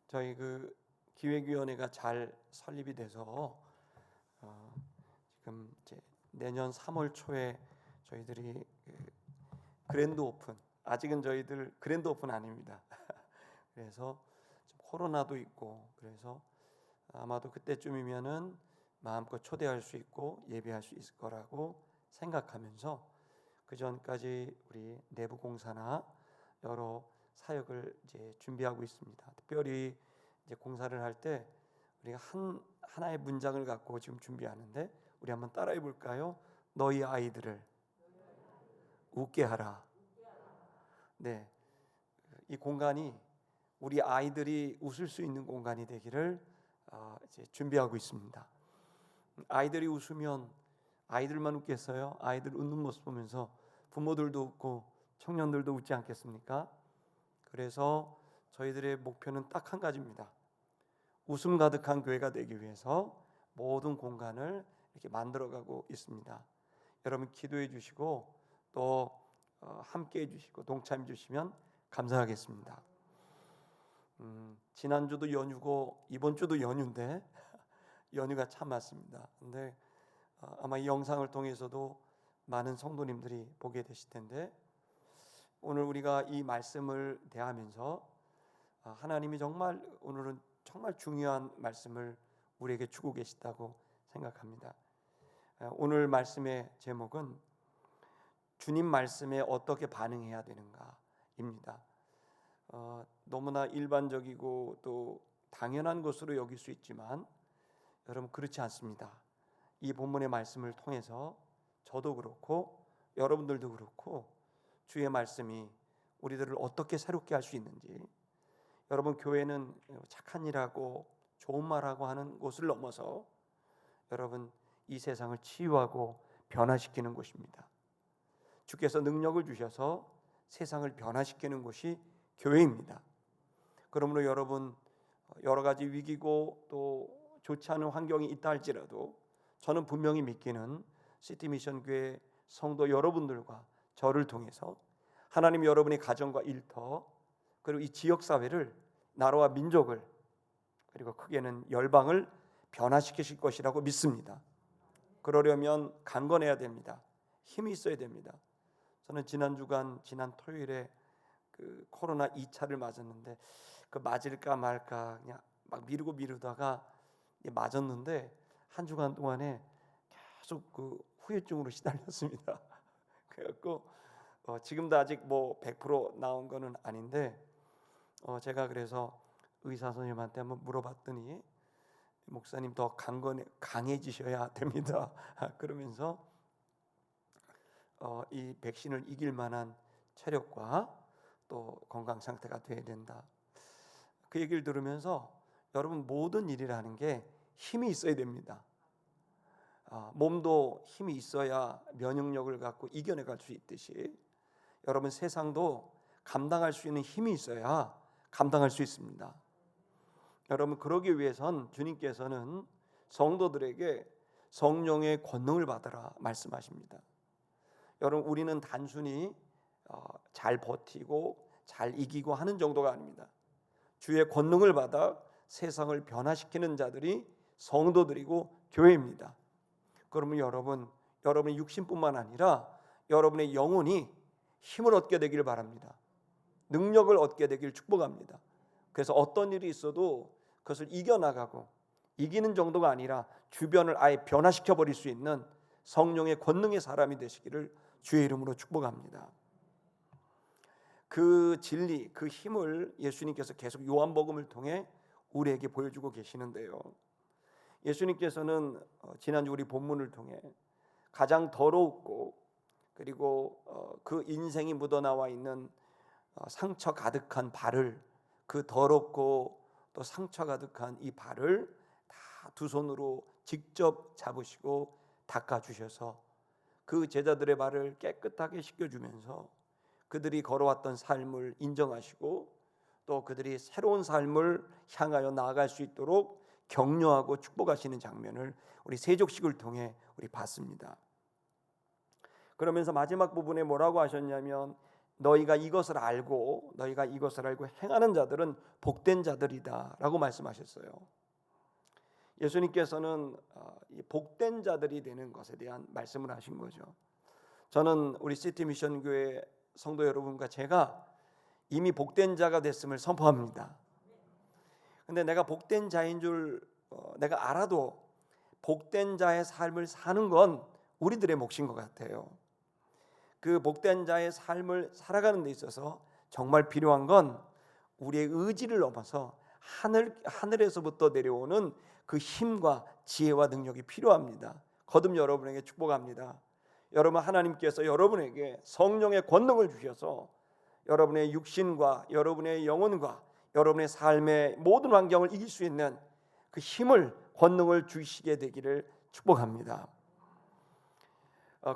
저희 기획위원회가 잘 설립이 돼서 지금 이제 내년 3월 초에 저희들이 그랜드 오픈, 아직은 저희들 그랜드 오픈 아닙니다. 그래서 코로나도 있고 그래서 아마도 그때쯤이면은 마음껏 초대할 수 있고 예배할 수 있을 거라고 생각하면서 그 전까지 우리 내부 공사나 여러 사역을 이제 준비하고 있습니다. 특별히 이제 공사를 할 때 우리가 하나의 문장을 갖고 지금 준비하는데 우리 한번 따라해 볼까요? 너희 아이들을 웃게 하라. 네, 이 공간이 우리 아이들이 웃을 수 있는 공간이 되기를 이제 준비하고 있습니다. 아이들이 웃으면 아이들만 웃겠어요? 아이들 웃는 모습 보면서 부모들도 웃고 청년들도 웃지 않겠습니까? 그래서 저희들의 목표는 딱 한 가지입니다. 웃음 가득한 교회가 되기 위해서 모든 공간을 이렇게 만들어가고 있습니다. 여러분 기도해 주시고 또 함께해 주시고 동참해 주시면 감사하겠습니다. 지난주도 연휴고 이번 주도 연휴인데 연휴가 참 많습니다. 근데 아마 이 영상을 통해서도 많은 성도님들이 보게 되실 텐데 오늘 우리가 이 말씀을 대하면서 하나님이 정말 오늘은 정말 중요한 말씀을 우리에게 주고 계시다고 생각합니다. 오늘 말씀의 제목은 주님 말씀에 어떻게 반응해야 되는가입니다. 너무나 일반적이고 또 당연한 것으로 여길 수 있지만 여러분 그렇지 않습니다. 이 본문의 말씀을 통해서 저도 그렇고 여러분들도 그렇고 주의 말씀이 우리들을 어떻게 새롭게 할 수 있는지, 여러분 교회는 착한 일하고 좋은 말하고 하는 곳을 넘어서 여러분 이 세상을 치유하고 변화시키는 곳입니다. 주께서 능력을 주셔서 세상을 변화시키는 곳이 교회입니다. 그러므로 여러분 여러 가지 위기고 또 좋지 않은 환경이 있다 할지라도 저는 분명히 믿기는 시티미션 교회 성도 여러분들과 저를 통해서 하나님 여러분의 가정과 일터 그리고 이 지역사회를 나라와 민족을 그리고 크게는 열방을 변화시키실 것이라고 믿습니다. 그러려면 강건해야 됩니다. 힘이 있어야 됩니다. 저는 지난 토요일에 코로나 2차를 맞았는데 맞을까 말까 그냥 막 미루다가 맞았는데 한 주간 동안에 계속 후유증으로 시달렸습니다. 그래갖고 지금도 아직 100% 나온 거는 아닌데 제가 그래서 의사 선생님한테 한번 물어봤더니 목사님 더 강해지셔야 됩니다. 그러면서 이 백신을 이길 만한 체력과 또 건강 상태가 돼야 된다. 그 얘기를 들으면서 여러분 모든 일이라는 게 힘이 있어야 됩니다. 몸도 힘이 있어야 면역력을 갖고 이겨내갈 수 있듯이 여러분 세상도 감당할 수 있는 힘이 있어야 감당할 수 있습니다. 여러분 그러기 위해선 주님께서는 성도들에게 성령의 권능을 받으라 말씀하십니다. 여러분 우리는 단순히 잘 버티고 잘 이기고 하는 정도가 아닙니다. 주의 권능을 받아 세상을 변화시키는 자들이 성도들이고 교회입니다. 그러면 여러분의 육신뿐만 아니라 여러분의 영혼이 힘을 얻게 되기를 바랍니다. 능력을 얻게 되길 축복합니다. 그래서 어떤 일이 있어도 그것을 이겨나가고 이기는 정도가 아니라 주변을 아예 변화시켜 버릴 수 있는 성령의 권능의 사람이 되시기를 주의 이름으로 축복합니다. 그 진리, 그 힘을 예수님께서 계속 요한복음을 통해 우리에게 보여주고 계시는데요. 예수님께서는 지난주 우리 본문을 통해 가장 더럽고 그리고 그 인생이 묻어나와 있는 상처 가득한 발을, 그 더럽고 또 상처 가득한 이 발을 다 두 손으로 직접 잡으시고 닦아주셔서 그 제자들의 발을 깨끗하게 씻겨주면서 그들이 걸어왔던 삶을 인정하시고 또 그들이 새로운 삶을 향하여 나아갈 수 있도록 격려하고 축복하시는 장면을 우리 세족식을 통해 우리 봤습니다. 그러면서 마지막 부분에 뭐라고 하셨냐면 너희가 이것을 알고 행하는 자들은 복된 자들이다라고 말씀하셨어요. 예수님께서는 이 복된 자들이 되는 것에 대한 말씀을 하신 거죠. 저는 우리 시티 미션 교회 성도 여러분과 제가 이미 복된 자가 됐음을 선포합니다. 근데 내가 복된 자인 줄 내가 알아도 복된 자의 삶을 사는 건 우리들의 몫인 것 같아요. 그 복된 자의 삶을 살아가는 데 있어서 정말 필요한 건 우리의 의지를 넘어서 하늘에서부터 내려오는 그 힘과 지혜와 능력이 필요합니다. 거듭 여러분에게 축복합니다. 여러분, 하나님께서 여러분에게 성령의 권능을 주셔서 여러분의 육신과 여러분의 영혼과 여러분의 삶의 모든 환경을 이길 수 있는 그 힘을, 권능을 주시게 되기를 축복합니다.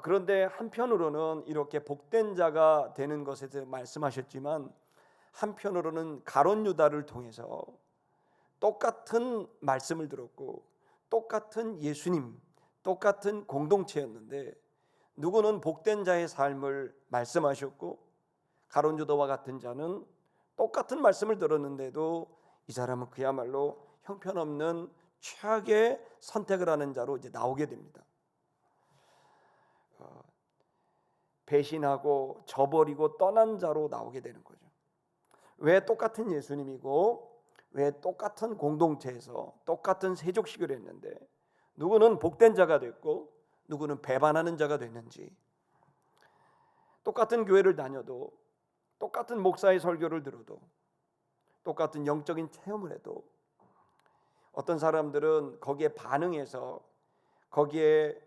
그런데 한편으로는 이렇게 복된 자가 되는 것에 대해 말씀하셨지만, 한편으로는 가룟 유다를 통해서 똑같은 말씀을 들었고 똑같은 예수님, 똑같은 공동체였는데 누구는 복된 자의 삶을 말씀하셨고 가룟 유다와 같은 자는 똑같은 말씀을 들었는데도 이 사람은 그야말로 형편없는 최악의 선택을 하는 자로 이제 나오게 됩니다. 배신하고 저버리고 떠난 자로 나오게 되는 거죠. 왜 똑같은 예수님이고 왜 똑같은 공동체에서 똑같은 세족식을 했는데 누구는 복된 자가 됐고 누구는 배반하는 자가 됐는지, 똑같은 교회를 다녀도 똑같은 목사의 설교를 들어도 똑같은 영적인 체험을 해도 어떤 사람들은 거기에 반응해서 거기에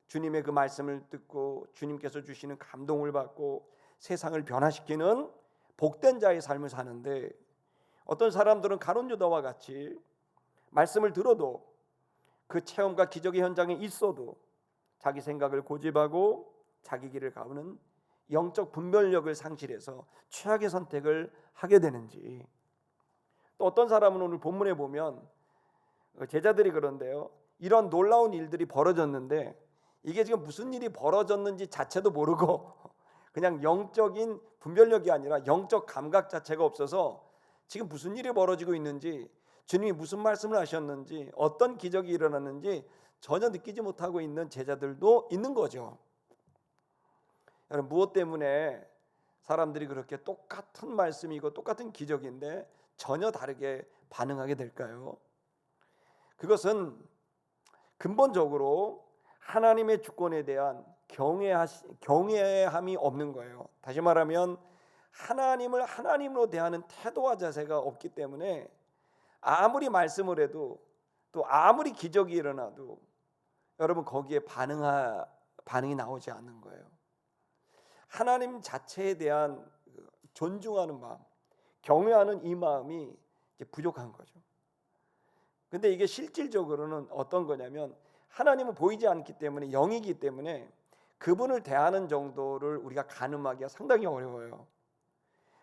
주님의 그 말씀을 듣고 주님께서 주시는 감동을 받고 세상을 변화시키는 복된 자의 삶을 사는데, 어떤 사람들은 가룟 유다와 같이 말씀을 들어도 그 체험과 기적의 현장에 있어도 자기 생각을 고집하고 자기 길을 가는 영적 분별력을 상실해서 최악의 선택을 하게 되는지, 또 어떤 사람은 오늘 본문에 보면 제자들이 그런데요, 이런 놀라운 일들이 벌어졌는데 이게 지금 무슨 일이 벌어졌는지 자체도 모르고 그냥 영적인 분별력이 아니라 영적 감각 자체가 없어서 지금 무슨 일이 벌어지고 있는지, 주님이 무슨 말씀을 하셨는지, 어떤 기적이 일어났는지 전혀 느끼지 못하고 있는 제자들도 있는 거죠. 여러분, 무엇 때문에 사람들이 그렇게 똑같은 말씀이고 똑같은 기적인데 전혀 다르게 반응하게 될까요? 그것은 근본적으로 하나님의 주권에 대한 경외함이 없는 거예요. 다시 말하면 하나님을 하나님으로 대하는 태도와 자세가 없기 때문에 아무리 말씀을 해도 또 아무리 기적이 일어나도 여러분 거기에 반응이 나오지 않는 거예요. 하나님 자체에 대한 존중하는 마음, 경외하는 이 마음이 이제 부족한 거죠. 근데 이게 실질적으로는 어떤 거냐면, 하나님은 보이지 않기 때문에, 영이기 때문에 그분을 대하는 정도를 우리가 가늠하기가 상당히 어려워요.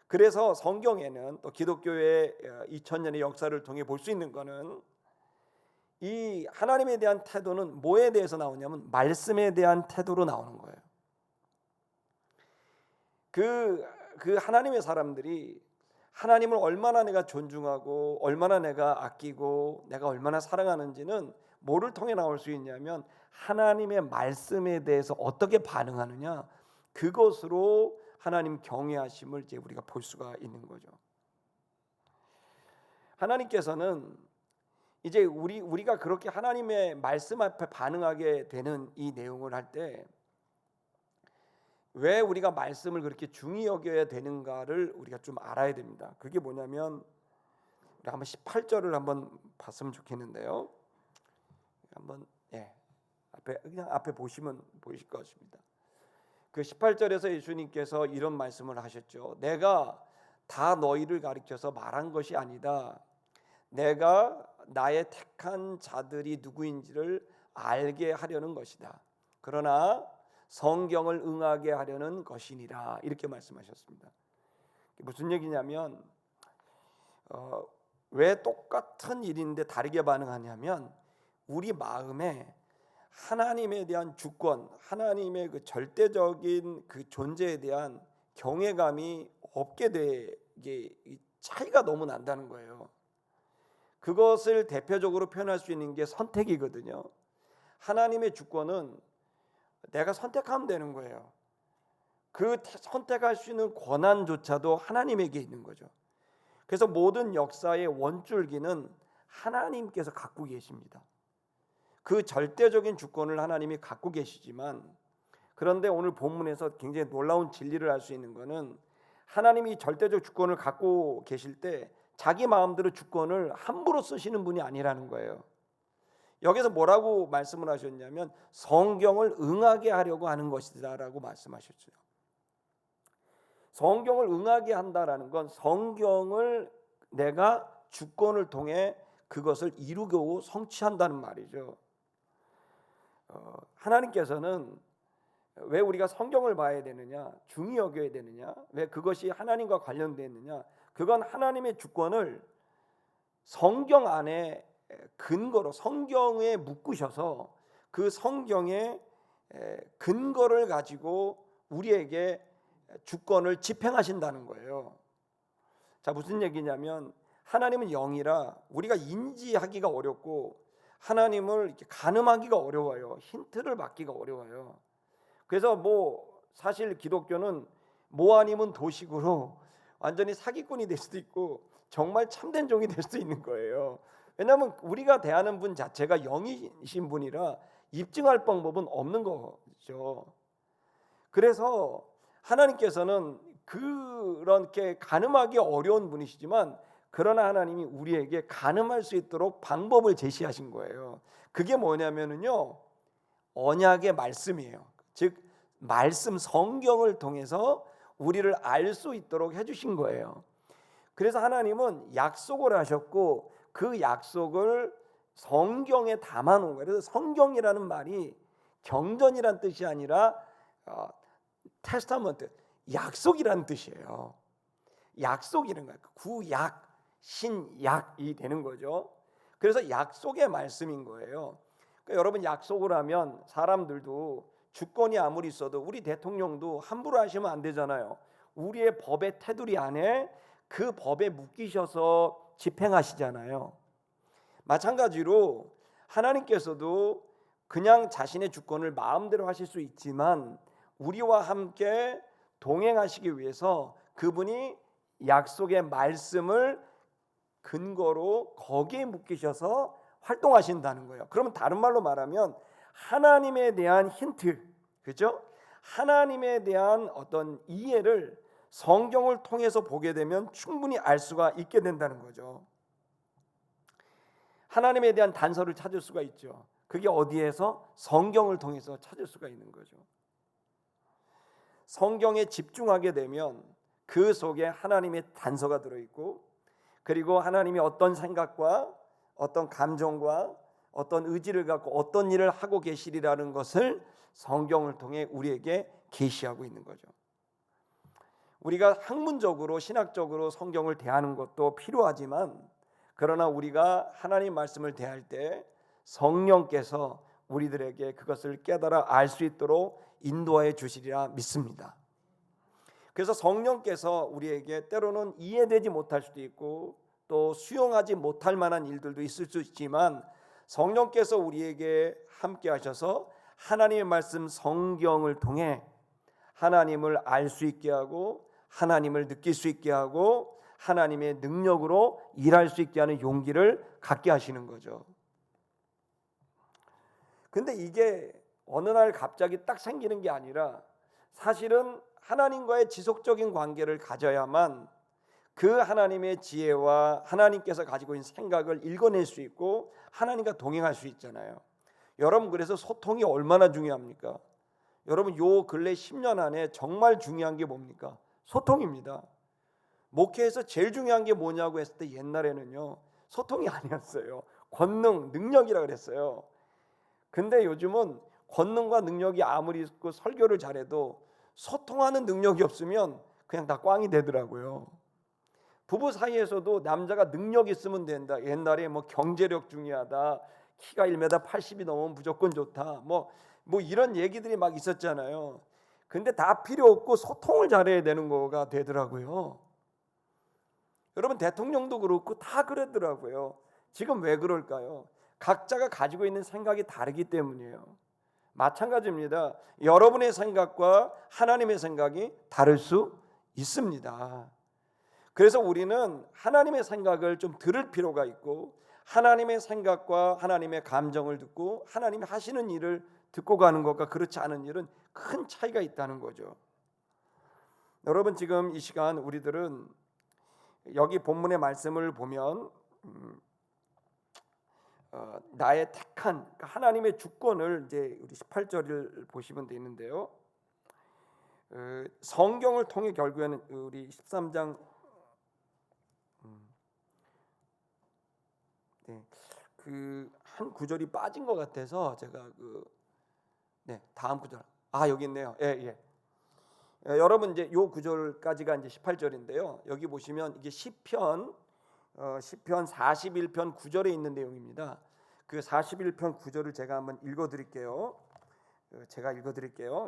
그래서 성경에는 또 기독교의 2000년의 역사를 통해 볼 수 있는 거는, 이 하나님에 대한 태도는 뭐에 대해서 나오냐면 말씀에 대한 태도로 나오는 거예요. 그 하나님의 사람들이 하나님을 얼마나 내가 존중하고 얼마나 내가 아끼고 내가 얼마나 사랑하는지는 뭐를 통해 나올 수 있냐면 하나님의 말씀에 대해서 어떻게 반응하느냐, 그것으로 하나님 경외하심을 이제 우리가 볼 수가 있는 거죠. 하나님께서는 이제 우리가 그렇게 하나님의 말씀 앞에 반응하게 되는 이 내용을 할 때 왜 우리가 말씀을 그렇게 중히 여겨야 되는가를 우리가 좀 알아야 됩니다. 그게 뭐냐면, 우리 한번 18절을 한번 봤으면 좋겠는데요. 한번 앞에 보시면 보이실 것입니다. 그 18절에서 예수님께서 이런 말씀을 하셨죠. 내가 다 너희를 가리켜서 말한 것이 아니다. 내가 나의 택한 자들이 누구인지를 알게 하려는 것이다. 그러나 성경을 응하게 하려는 것이니라, 이렇게 말씀하셨습니다. 무슨 얘기냐면 왜 똑같은 일인데 다르게 반응하냐면, 우리 마음에 하나님에 대한 주권, 하나님의 그 절대적인 그 존재에 대한 경외감이 없게 되게 차이가 너무 난다는 거예요. 그것을 대표적으로 표현할 수 있는 게 선택이거든요. 하나님의 주권은 내가 선택하면 되는 거예요. 그 선택할 수 있는 권한조차도 하나님에게 있는 거죠. 그래서 모든 역사의 원줄기는 하나님께서 갖고 계십니다. 그 절대적인 주권을 하나님이 갖고 계시지만, 그런데 오늘 본문에서 굉장히 놀라운 진리를 알 수 있는 것은 하나님이 절대적 주권을 갖고 계실 때 자기 마음대로 주권을 함부로 쓰시는 분이 아니라는 거예요. 여기서 뭐라고 말씀을 하셨냐면 성경을 응하게 하려고 하는 것이다라고 말씀하셨죠. 성경을 응하게 한다라는 건 성경을 내가 주권을 통해 그것을 이루고 성취한다는 말이죠. 하나님께서는 왜 우리가 성경을 봐야 되느냐, 중히 여겨야 되느냐, 왜 그것이 하나님과 관련되어 있느냐, 그건 하나님의 주권을 성경 안에 근거로 성경에 묶으셔서 그 성경의 근거를 가지고 우리에게 주권을 집행하신다는 거예요. 자, 무슨 얘기냐면 하나님은 영이라 우리가 인지하기가 어렵고 하나님을 이렇게 가늠하기가 어려워요. 힌트를 받기가 어려워요. 그래서 사실 기독교는 뭐 아니면 도식으로 완전히 사기꾼이 될 수도 있고 정말 참된 종이 될 수도 있는 거예요. 왜냐하면 우리가 대하는 분 자체가 영이신 분이라 입증할 방법은 없는 거죠. 그래서 하나님께서는 그렇게 가늠하기 어려운 분이시지만 그러나 하나님이 우리에게 가늠할 수 있도록 방법을 제시하신 거예요. 그게 뭐냐면요, 언약의 말씀이에요. 즉 말씀 성경을 통해서 우리를 알 수 있도록 해주신 거예요. 그래서 하나님은 약속을 하셨고 그 약속을 성경에 담아놓은 거예요. 그래서 성경이라는 말이 경전이란 뜻이 아니라 테스타먼트, 약속이라는 뜻이에요. 약속이라는 거예요. 구약, 신약이 되는 거죠. 그래서 약속의 말씀인 거예요. 그러니까 여러분, 약속을 하면 사람들도 주권이 아무리 있어도 우리 대통령도 함부로 하시면 안 되잖아요. 우리의 법의 테두리 안에 그 법에 묶이셔서 집행하시잖아요. 마찬가지로 하나님께서도 그냥 자신의 주권을 마음대로 하실 수 있지만 우리와 함께 동행하시기 위해서 그분이 약속의 말씀을 근거로 거기에 묶이셔서 활동하신다는 거예요. 그러면 다른 말로 말하면 하나님에 대한 힌트, 그죠? 하나님에 대한 어떤 이해를 성경을 통해서 보게 되면 충분히 알 수가 있게 된다는 거죠. 하나님에 대한 단서를 찾을 수가 있죠. 그게 어디에서? 성경을 통해서 찾을 수가 있는 거죠. 성경에 집중하게 되면 그 속에 하나님의 단서가 들어있고, 그리고 하나님이 어떤 생각과 어떤 감정과 어떤 의지를 갖고 어떤 일을 하고 계시리라는 것을 성경을 통해 우리에게 계시하고 있는 거죠. 우리가 학문적으로 신학적으로 성경을 대하는 것도 필요하지만, 그러나 우리가 하나님 말씀을 대할 때 성령께서 우리들에게 그것을 깨달아 알 수 있도록 인도하여 주시리라 믿습니다. 그래서 성령께서 우리에게 때로는 이해되지 못할 수도 있고 또 수용하지 못할 만한 일들도 있을 수 있지만, 성령께서 우리에게 함께 하셔서 하나님의 말씀 성경을 통해 하나님을 알 수 있게 하고 하나님을 느낄 수 있게 하고 하나님의 능력으로 일할 수 있게 하는 용기를 갖게 하시는 거죠. 근데 이게 어느 날 갑자기 딱 생기는 게 아니라 사실은 하나님과의 지속적인 관계를 가져야만 그 하나님의 지혜와 하나님께서 가지고 있는 생각을 읽어낼 수 있고 하나님과 동행할 수 있잖아요. 여러분, 그래서 소통이 얼마나 중요합니까? 여러분, 요 근래 10년 안에 정말 중요한 게 뭡니까? 소통입니다. 목회에서 제일 중요한 게 뭐냐고 했을 때 옛날에는요, 소통이 아니었어요. 권능, 능력이라 그랬어요. 근데 요즘은 권능과 능력이 아무리 있고 설교를 잘해도 소통하는 능력이 없으면 그냥 다 꽝이 되더라고요. 부부 사이에서도 남자가 능력 있으면 된다. 옛날에 경제력 중요하다, 키가 1m 80이 넘으면 무조건 좋다, 뭐 이런 얘기들이 막 있었잖아요. 근데 다 필요 없고 소통을 잘해야 되는 거가 되더라고요. 여러분 대통령도 그렇고 다 그러더라고요. 지금 왜 그럴까요? 각자가 가지고 있는 생각이 다르기 때문이에요. 마찬가지입니다. 여러분의 생각과 하나님의 생각이 다를 수 있습니다. 그래서 우리는 하나님의 생각을 좀 들을 필요가 있고 하나님의 생각과 하나님의 감정을 듣고 하나님이 하시는 일을 듣고 가는 것과 그렇지 않은 일은 큰 차이가 있다는 거죠. 여러분 지금 이 시간 우리들은 여기 본문의 말씀을 보면 나의 택한 그러니까 하나님의 주권을 이제 우리 18절을 보시면 되는데요. 성경을 통해 결국에는 우리 13장 그 한 구절이 빠진 것 같아서 제가 다음 구절 여기 있네요. 여러분 이제 요 구절까지가 이제 18절인데요. 여기 보시면 이게 시편 41편 9절에 있는 내용입니다. 그 41편 9절을 제가 한번 읽어드릴게요.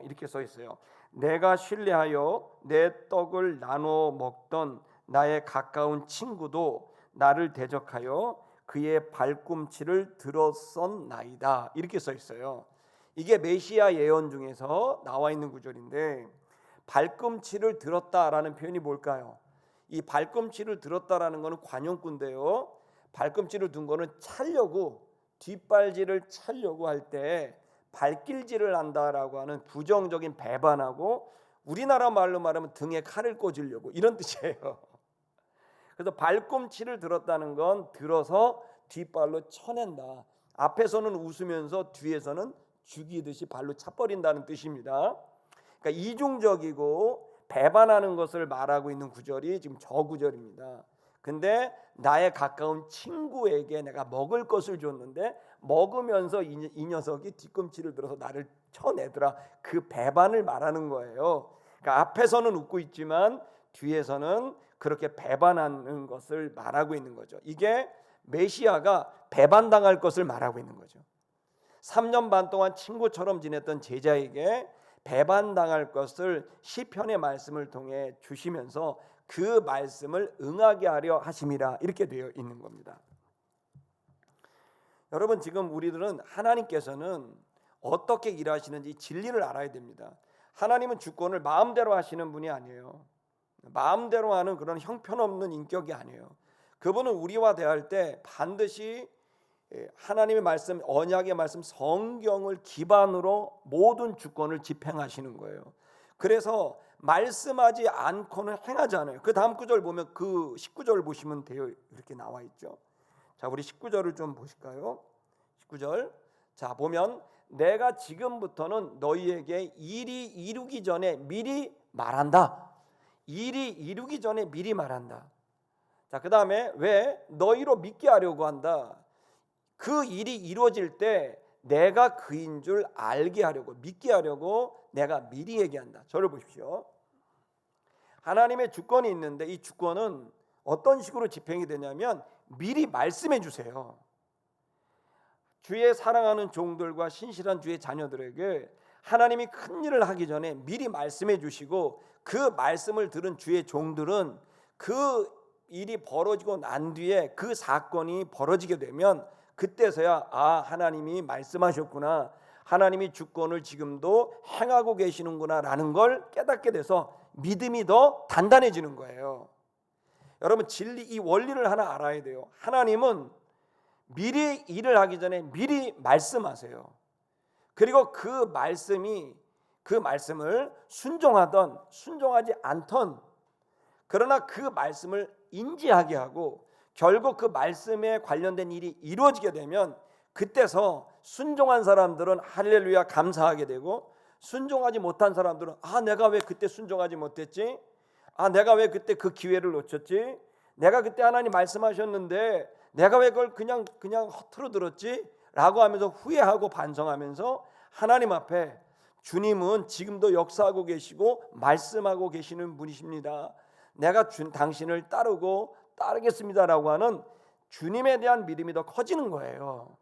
이렇게 써 있어요. 내가 신뢰하여 내 떡을 나눠 먹던 나의 가까운 친구도 나를 대적하여 그의 발꿈치를 들었었나이다. 이렇게 써 있어요. 이게 메시아 예언 중에서 나와 있는 구절인데 발꿈치를 들었다라는 표현이 뭘까요? 이 발꿈치를 들었다라는 것은 관용구인데요. 발꿈치를 둔 거는 차려고 뒷발질을 차려고 할 때 발길질을 한다라고 하는 부정적인 배반하고 우리나라 말로 말하면 등에 칼을 꽂으려고 이런 뜻이에요. 그래서 발꿈치를 들었다는 건 들어서 뒷발로 쳐낸다. 앞에서는 웃으면서 뒤에서는 죽이듯이 발로 차버린다는 뜻입니다. 그러니까 이중적이고 배반하는 것을 말하고 있는 구절이 지금 저 구절입니다. 근데 나의 가까운 친구에게 내가 먹을 것을 줬는데 먹으면서 이 녀석이 뒤꿈치를 들어서 나를 쳐내더라. 그 배반을 말하는 거예요. 그러니까 앞에서는 웃고 있지만 뒤에서는 그렇게 배반하는 것을 말하고 있는 거죠. 이게 메시아가 배반당할 것을 말하고 있는 거죠. 3년 반 동안 친구처럼 지냈던 제자에게 배반당할 것을 시편의 말씀을 통해 주시면서 그 말씀을 응하게 하려 하심이라 이렇게 되어 있는 겁니다. 여러분 지금 우리들은 하나님께서는 어떻게 일하시는지 진리를 알아야 됩니다. 하나님은 주권을 마음대로 하시는 분이 아니에요. 마음대로 하는 그런 형편없는 인격이 아니에요. 그분은 우리와 대할 때 반드시 하나님의 말씀, 언약의 말씀, 성경을 기반으로 모든 주권을 집행하시는 거예요. 그래서 말씀하지 않고는 행하지 않아요. 그 다음 구절 보면 그 19절 보시면 돼요. 이렇게 나와 있죠. 자, 우리 19절을 좀 보실까요? 19절. 자, 보면 내가 지금부터는 너희에게 일이 이루기 전에 미리 말한다. 일이 이루기 전에 미리 말한다. 자, 그 다음에 왜 너희로 믿게 하려고 한다. 그 일이 이루어질 때 내가 그인 줄 알게 하려고 믿게 하려고 내가 미리 얘기한다. 저를 보십시오. 하나님의 주권이 있는데 이 주권은 어떤 식으로 집행이 되냐면 미리 말씀해 주세요. 주의 사랑하는 종들과 신실한 주의 자녀들에게 하나님이 큰 일을 하기 전에 미리 말씀해 주시고 그 말씀을 들은 주의 종들은 그 일이 벌어지고 난 뒤에 그 사건이 벌어지게 되면 그때서야 하나님이 말씀하셨구나, 하나님이 주권을 지금도 행하고 계시는구나 라는 걸 깨닫게 돼서 믿음이 더 단단해지는 거예요. 여러분 진리 이 원리를 하나 알아야 돼요. 하나님은 미리 일을 하기 전에 미리 말씀하세요. 그리고 그 말씀을 순종하던 순종하지 않던 그러나 그 말씀을 인지하게 하고 결국 그 말씀에 관련된 일이 이루어지게 되면 그때서 순종한 사람들은 할렐루야 감사하게 되고 순종하지 못한 사람들은 내가 왜 그때 순종하지 못했지? 내가 왜 그때 그 기회를 놓쳤지? 내가 그때 하나님 말씀하셨는데 내가 왜 그걸 그냥 허투루 들었지? 라고 하면서 후회하고 반성하면서 하나님 앞에 주님은 지금도 역사하고 계시고 말씀하고 계시는 분이십니다. 내가 당신을 따르겠습니다라고 하는 주님에 대한 믿음이 더 커지는 거예요.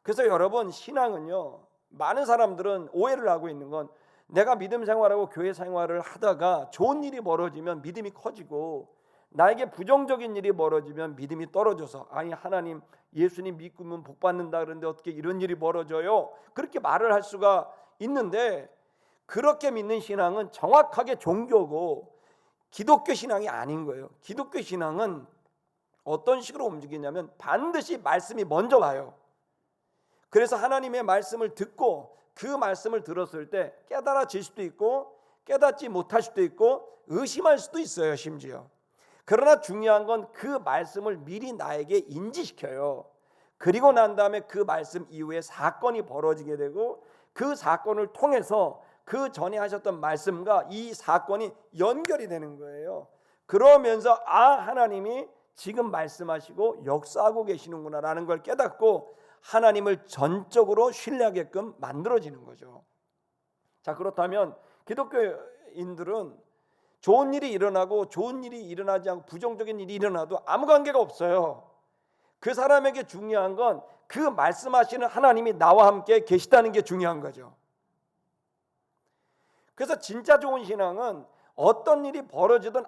그래서 여러분 신앙은요, 많은 사람들은 오해를 하고 있는 건 내가 믿음 생활하고 교회 생활을 하다가 좋은 일이 벌어지면 믿음이 커지고, 나에게 부정적인 일이 벌어지면 믿음이 떨어져서, 아니 하나님 예수님 믿으면 복 받는다 그러는데 어떻게 이런 일이 벌어져요? 그렇게 말을 할 수가 있는데, 그렇게 믿는 신앙은 정확하게 종교고 기독교 신앙이 아닌 거예요. 기독교 신앙은 어떤 식으로 움직이냐면 반드시 말씀이 먼저 와요. 그래서 하나님의 말씀을 듣고 그 말씀을 들었을 때 깨달아질 수도 있고 깨닫지 못할 수도 있고 의심할 수도 있어요, 심지어. 그러나 중요한 건 그 말씀을 미리 나에게 인지시켜요. 그리고 난 다음에 그 말씀 이후에 사건이 벌어지게 되고, 그 사건을 통해서 그 전에 하셨던 말씀과 이 사건이 연결이 되는 거예요. 그러면서 하나님이 지금 말씀하시고 역사하고 계시는구나라는 걸 깨닫고 하나님을 전적으로 신뢰하게끔 만들어지는 거죠. 자, 그렇다면 기독교인들은 좋은 일이 일어나고 좋은 일이 일어나지 않고 부정적인 일이 일어나도 아무 관계가 없어요. 그 사람에게 중요한 건 그 말씀하시는 하나님이 나와 함께 계시다는 게 중요한 거죠. 그래서 진짜 좋은 신앙은 어떤 일이 벌어지든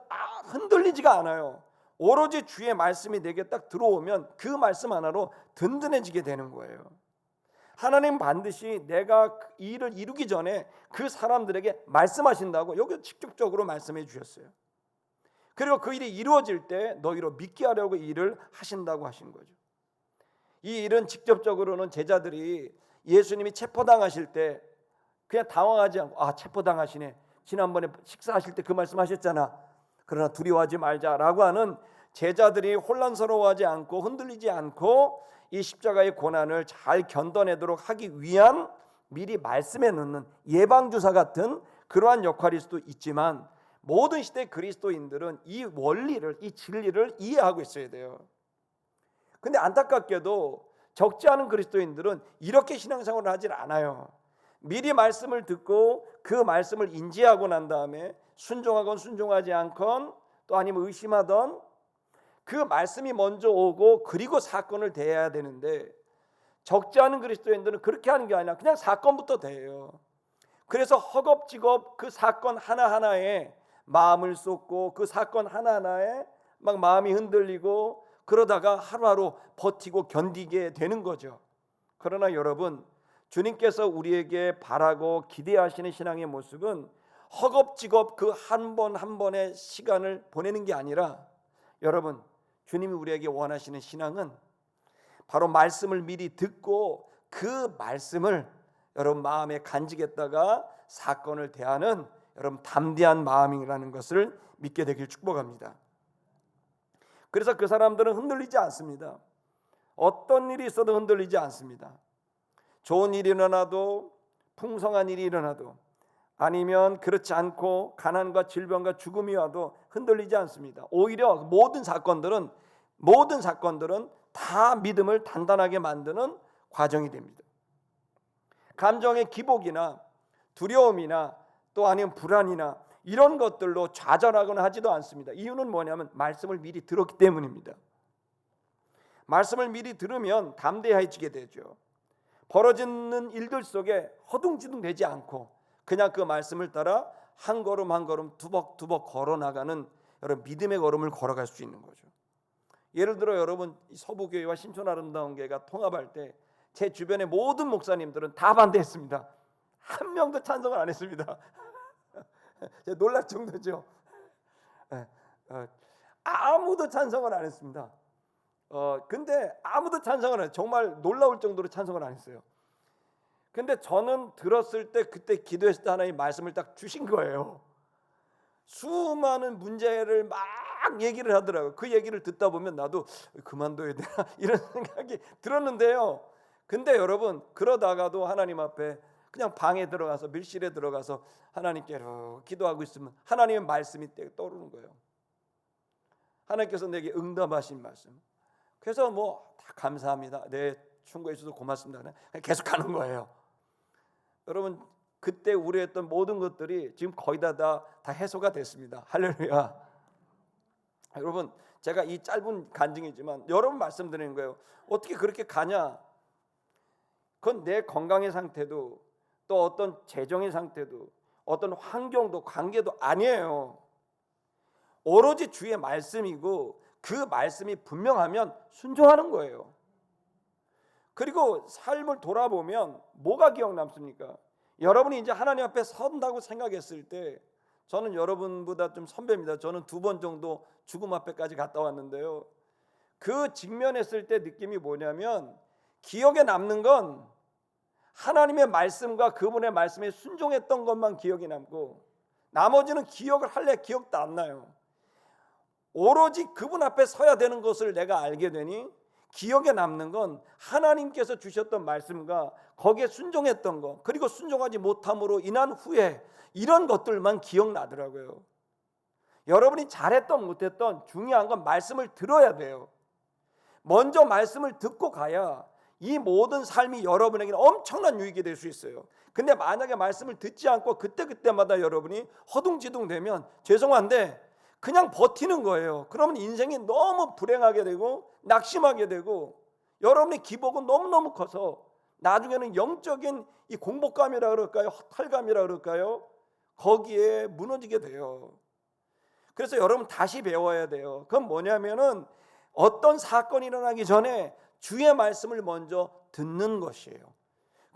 흔들리지가 않아요. 오로지 주의 말씀이 내게 딱 들어오면 그 말씀 하나로 든든해지게 되는 거예요. 하나님 반드시 내가 이 일을 이루기 전에 그 사람들에게 말씀하신다고 여기 직접적으로 말씀해 주셨어요. 그리고 그 일이 이루어질 때 너희로 믿게 하려고 이 일을 하신다고 하신 거죠. 이 일은 직접적으로는 제자들이 예수님이 체포당하실 때 그냥 당황하지 않고 체포당하시네, 지난번에 식사하실 때 그 말씀하셨잖아, 그러나 두려워하지 말자라고 하는, 제자들이 혼란스러워하지 않고 흔들리지 않고 이 십자가의 고난을 잘 견뎌내도록 하기 위한 미리 말씀해 놓는 예방주사 같은 그러한 역할일 수도 있지만, 모든 시대 그리스도인들은 이 원리를, 이 진리를 이해하고 있어야 돼요. 근데 안타깝게도 적지 않은 그리스도인들은 이렇게 신앙생활을 하질 않아요. 미리 말씀을 듣고 그 말씀을 인지하고 난 다음에 순종하건 순종하지 않건 또 아니면 의심하던 그 말씀이 먼저 오고 그리고 사건을 대해야 되는데, 적지 않은 그리스도인들은 그렇게 하는 게 아니라 그냥 사건부터 대해요. 그래서 허겁지겁 그 사건 하나하나에 마음을 쏟고 그 사건 하나하나에 막 마음이 흔들리고 그러다가 하루하루 버티고 견디게 되는 거죠. 그러나 여러분, 주님께서 우리에게 바라고 기대하시는 신앙의 모습은 허겁지겁 그 한 번 한 번의 시간을 보내는 게 아니라, 여러분, 주님이 우리에게 원하시는 신앙은 바로 말씀을 미리 듣고 그 말씀을 여러분 마음에 간직했다가 사건을 대하는 여러분 담대한 마음이라는 것을 믿게 되길 축복합니다. 그래서 그 사람들은 흔들리지 않습니다. 어떤 일이 있어도 흔들리지 않습니다. 좋은 일이 일어나도, 풍성한 일이 일어나도, 아니면 그렇지 않고 가난과 질병과 죽음이 와도 흔들리지 않습니다. 오히려 모든 사건들은 다 믿음을 단단하게 만드는 과정이 됩니다. 감정의 기복이나 두려움이나 또 아니면 불안이나 이런 것들로 좌절하거나 하지도 않습니다. 이유는 뭐냐면 말씀을 미리 들었기 때문입니다. 말씀을 미리 들으면 담대해지게 되죠. 벌어지는 일들 속에 허둥지둥 되지 않고 그냥 그 말씀을 따라 한 걸음 한 걸음 두벅두벅 걸어나가는 여러분 믿음의 걸음을 걸어갈 수 있는 거죠. 예를 들어 여러분, 서부교회와 신촌아름다운교회가 통합할 때 제 주변의 모든 목사님들은 다 반대했습니다. 한 명도 찬성을 안 했습니다. 놀랄 정도죠. 아무도 찬성을 안 했습니다. 근데 아무도 찬성을 안 했어요. 정말 놀라울 정도로 찬성을 안 했어요. 근데 저는 들었을 때 그때 기도했을 때 하나님 말씀을 딱 주신 거예요. 수많은 문제를 막 얘기를 하더라고요. 그 얘기를 듣다 보면 나도 그만둬야 되나 이런 생각이 들었는데요. 근데 여러분, 그러다가도 하나님 앞에 그냥 방에 들어가서 밀실에 들어가서 하나님께 기도하고 있으면 하나님의 말씀이 떠오르는 거예요. 하나님께서 내게 응답하신 말씀. 그래서 다 감사합니다. 네, 충고해 주셔서 고맙습니다. 계속 가는 거예요. 여러분, 그때 우려했던 모든 것들이 지금 거의 다 해소가 됐습니다. 할렐루야. 여러분, 제가 이 짧은 간증이지만 여러분 말씀드리는 거예요. 어떻게 그렇게 가냐? 그건 내 건강의 상태도 또 어떤 재정의 상태도 어떤 환경도 관계도 아니에요. 오로지 주의 말씀이고 그 말씀이 분명하면 순종하는 거예요. 그리고 삶을 돌아보면 뭐가 기억 남습니까? 여러분이 이제 하나님 앞에 선다고 생각했을 때, 저는 여러분보다 좀 선배입니다. 저는 2번 정도 죽음 앞에까지 갔다 왔는데요. 그 직면했을 때 느낌이 뭐냐면, 기억에 남는 건 하나님의 말씀과 그분의 말씀에 순종했던 것만 기억이 남고, 나머지는 기억을 할래 기억도 안 나요. 오로지 그분 앞에 서야 되는 것을 내가 알게 되니 기억에 남는 건 하나님께서 주셨던 말씀과 거기에 순종했던 것, 그리고 순종하지 못함으로 인한 후에 이런 것들만 기억나더라고요. 여러분이 잘했던 못했던 중요한 건 말씀을 들어야 돼요. 먼저 말씀을 듣고 가야 이 모든 삶이 여러분에게는 엄청난 유익이 될 수 있어요. 근데 만약에 말씀을 듣지 않고 그때마다 여러분이 허둥지둥 되면 죄송한데 그냥 버티는 거예요. 그러면 인생이 너무 불행하게 되고 낙심하게 되고, 여러분의 기복은 너무너무 커서 나중에는 영적인 이 공복감이라 그럴까요, 허탈감이라 그럴까요, 거기에 무너지게 돼요. 그래서 여러분 다시 배워야 돼요. 그건 뭐냐면은 어떤 사건이 일어나기 전에 주의 말씀을 먼저 듣는 것이에요.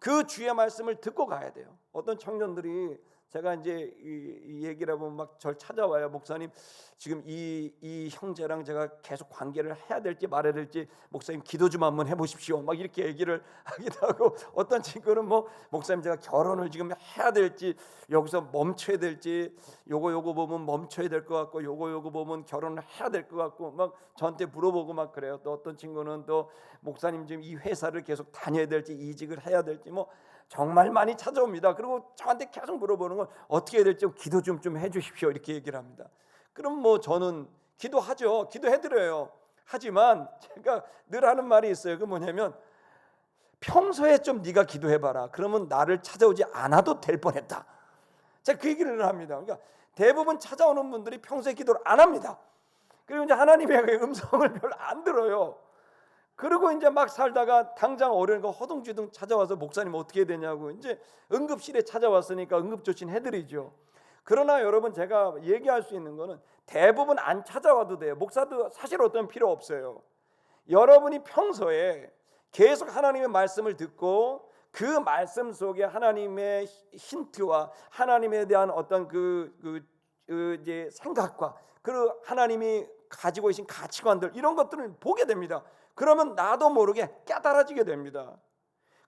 그 주의 말씀을 듣고 가야 돼요. 어떤 청년들이, 제가 이제 이 얘기를 하면 막 절 찾아와요. 목사님, 지금 이 형제랑 제가 계속 관계를 해야 될지 말아야 될지 목사님 기도 좀 한번 해보십시오. 막 이렇게 얘기를 하기도 하고, 어떤 친구는 뭐 목사님 제가 결혼을 지금 해야 될지 여기서 멈춰야 될지, 요거 보면 멈춰야 될 것 같고 요거 보면 결혼을 해야 될 것 같고 막 저한테 물어보고 막 그래요. 또 어떤 친구는 또 목사님 지금 이 회사를 계속 다녀야 될지 이직을 해야 될지 뭐 정말 많이 찾아옵니다. 그리고 저한테 계속 물어보는 건 어떻게 해야 될지 기도 좀 해주십시오, 이렇게 얘기를 합니다. 그럼 뭐 저는 기도하죠. 기도해드려요. 하지만 제가 늘 하는 말이 있어요. 그 뭐냐면, 평소에 좀 네가 기도해봐라. 그러면 나를 찾아오지 않아도 될 뻔했다. 제가 그 얘기를 합니다. 그러니까 대부분 찾아오는 분들이 평소에 기도를 안 합니다. 그리고 이제 하나님의 음성을 별로 안 들어요. 그리고 이제 막 살다가 당장 어려운 거 허둥지둥 찾아와서 목사님 어떻게 해야 되냐고 이제 응급실에 찾아왔으니까 응급조치는 해드리죠. 그러나 여러분, 제가 얘기할 수 있는 거는 대부분 안 찾아와도 돼요. 목사도 사실 어떤 필요 없어요. 여러분이 평소에 계속 하나님의 말씀을 듣고 그 말씀 속에 하나님의 힌트와 하나님에 대한 어떤 이제 생각과 그 하나님이 가지고 계신 가치관들, 이런 것들을 보게 됩니다. 그러면 나도 모르게 깨달아지게 됩니다.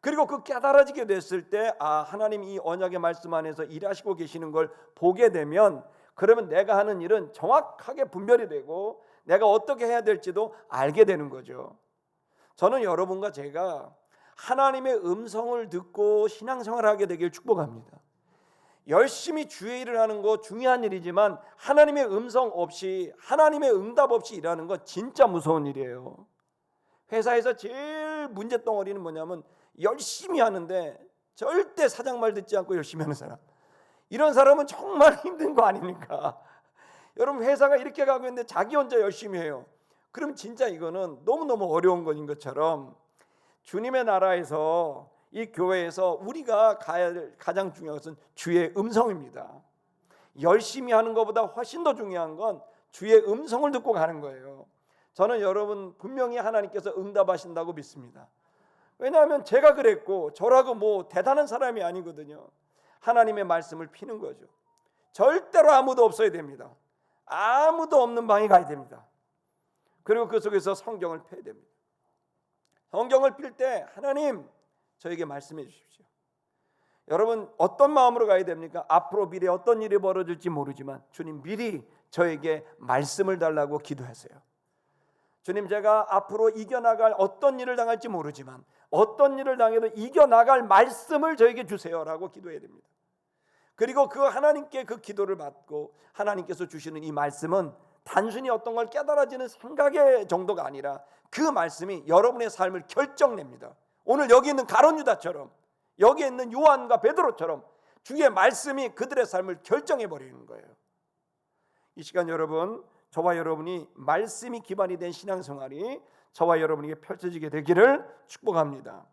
그리고 그 깨달아지게 됐을 때, 하나님이 이 언약의 말씀 안에서 일하시고 계시는 걸 보게 되면, 그러면 내가 하는 일은 정확하게 분별이 되고 내가 어떻게 해야 될지도 알게 되는 거죠. 저는 여러분과 제가 하나님의 음성을 듣고 신앙생활을 하게 되길 축복합니다. 열심히 주의 일을 하는 거 중요한 일이지만 하나님의 음성 없이, 하나님의 응답 없이 일하는 건 진짜 무서운 일이에요. 회사에서 제일 문제덩어리는 뭐냐면, 열심히 하는데 절대 사장 말 듣지 않고 열심히 하는 사람. 이런 사람은 정말 힘든 거 아닙니까? 여러분, 회사가 이렇게 가고 있는데 자기 혼자 열심히 해요. 그럼 진짜 이거는 너무너무 어려운 것인 것처럼, 주님의 나라에서, 이 교회에서 우리가 가야 할 가장 중요한 것은 주의 음성입니다. 열심히 하는 것보다 훨씬 더 중요한 건 주의 음성을 듣고 가는 거예요. 저는 여러분 분명히 하나님께서 응답하신다고 믿습니다. 왜냐하면 제가 그랬고, 저라고 뭐 대단한 사람이 아니거든요. 하나님의 말씀을 피는 거죠. 절대로 아무도 없어야 됩니다. 아무도 없는 방에 가야 됩니다. 그리고 그 속에서 성경을 펴야 됩니다. 성경을 필 때 하나님 저에게 말씀해 주십시오. 여러분, 어떤 마음으로 가야 됩니까? 앞으로 미래에 어떤 일이 벌어질지 모르지만 주님, 미리 저에게 말씀을 달라고 기도하세요. 주님, 제가 앞으로 이겨나갈 어떤 일을 당할지 모르지만 어떤 일을 당해도 이겨나갈 말씀을 저에게 주세요라고 기도해야 됩니다. 그리고 그 하나님께 그 기도를 받고 하나님께서 주시는 이 말씀은 단순히 어떤 걸 깨달아지는 생각의 정도가 아니라 그 말씀이 여러분의 삶을 결정냅니다. 오늘 여기 있는 가룟 유다처럼, 여기 있는 요한과 베드로처럼 주의 말씀이 그들의 삶을 결정해 버리는 거예요. 이 시간 여러분, 저와 여러분이 말씀이 기반이 된 신앙생활이 저와 여러분에게 펼쳐지게 되기를 축복합니다.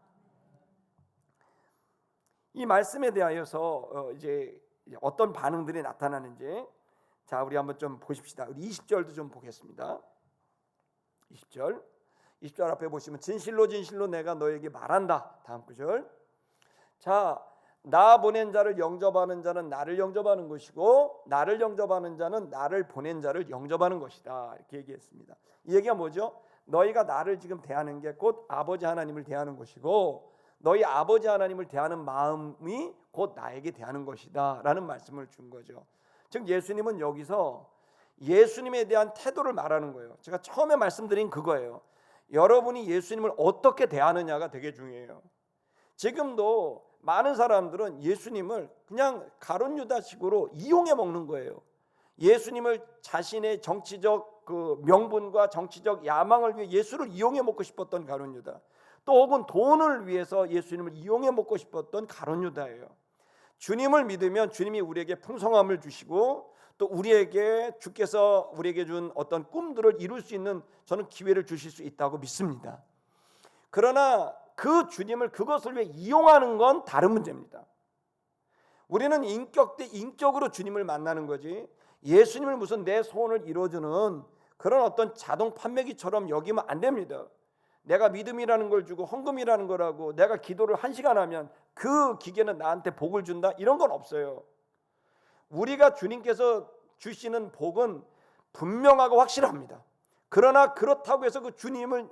이 말씀에 대하여서 이제 어떤 반응들이 나타나는지 자 우리 한번 좀 보십시다. 우리 20절도 좀 보겠습니다. 20절 앞에 보시면 진실로 진실로 내가 너에게 말한다. 다음 구절. 자, 나 보낸 자를 영접하는 자는 나를 영접하는 것이고 나를 영접하는 자는 나를 보낸 자를 영접하는 것이다. 이렇게 얘기했습니다. 이 얘기가 뭐죠? 너희가 나를 지금 대하는 게 곧 아버지 하나님을 대하는 것이고 너희 아버지 하나님을 대하는 마음이 곧 나에게 대하는 것이다 라는 말씀을 준 거죠. 즉 예수님은 여기서 예수님에 대한 태도를 말하는 거예요. 제가 처음에 말씀드린 그거예요. 여러분이 예수님을 어떻게 대하느냐가 되게 중요해요. 지금도 많은 사람들은 예수님을 그냥 가룟 유다식으로 이용해 먹는 거예요. 예수님을 자신의 정치적 그 명분과 정치적 야망을 위해 예수를 이용해 먹고 싶었던 가룟 유다, 또 혹은 돈을 위해서 예수님을 이용해 먹고 싶었던 가룟 유다예요. 주님을 믿으면 주님이 우리에게 풍성함을 주시고 또 우리에게 주께서 우리에게 준 어떤 꿈들을 이룰 수 있는 저는 기회를 주실 수 있다고 믿습니다. 그러나 그 주님을 그것을 위해 이용하는 건 다른 문제입니다. 우리는 인격 대 인격으로 주님을 만나는 거지 예수님을 무슨 내 소원을 이루어주는 그런 어떤 자동 판매기처럼 여기면 안 됩니다. 내가 믿음이라는 걸 주고 헌금이라는 거라고 내가 기도를 1시간 하면 그 기계는 나한테 복을 준다 이런 건 없어요. 우리가 주님께서 주시는 복은 분명하고 확실합니다. 그러나 그렇다고 해서 그 주님을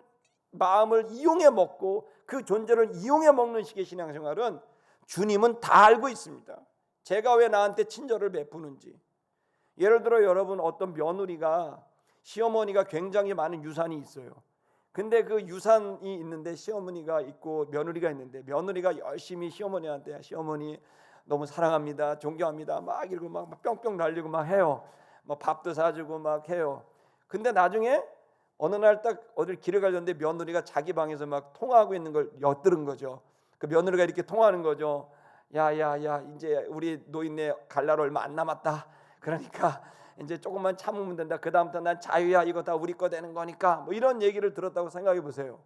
마음을 이용해 먹고 그 존재를 이용해 먹는 식의 신앙생활은 주님은 다 알고 있습니다. 제가 왜 나한테 친절을 베푸는지. 예를 들어 여러분 어떤 며느리가 시어머니가 굉장히 많은 유산이 있어요. 근데 그 유산이 있는데 시어머니가 있고 며느리가 있는데 며느리가 열심히 시어머니한테 시어머니 너무 사랑합니다, 존경합니다 막 이러고 막 뿅뿅 날리고 막 해요. 뭐 밥도 사주고 막 해요. 근데 나중에 어느 날 딱 어딜 길을 가려는데 며느리가 자기 방에서 막 통화하고 있는 걸 엿들은 거죠. 그 며느리가 이렇게 통화하는 거죠. 야야야 이제 우리 노인네 갈 날 얼마 안 남았다. 그러니까 이제 조금만 참으면 된다. 그 다음부터 난 자유야. 이거 다 우리 거 되는 거니까. 뭐 이런 얘기를 들었다고 생각해 보세요.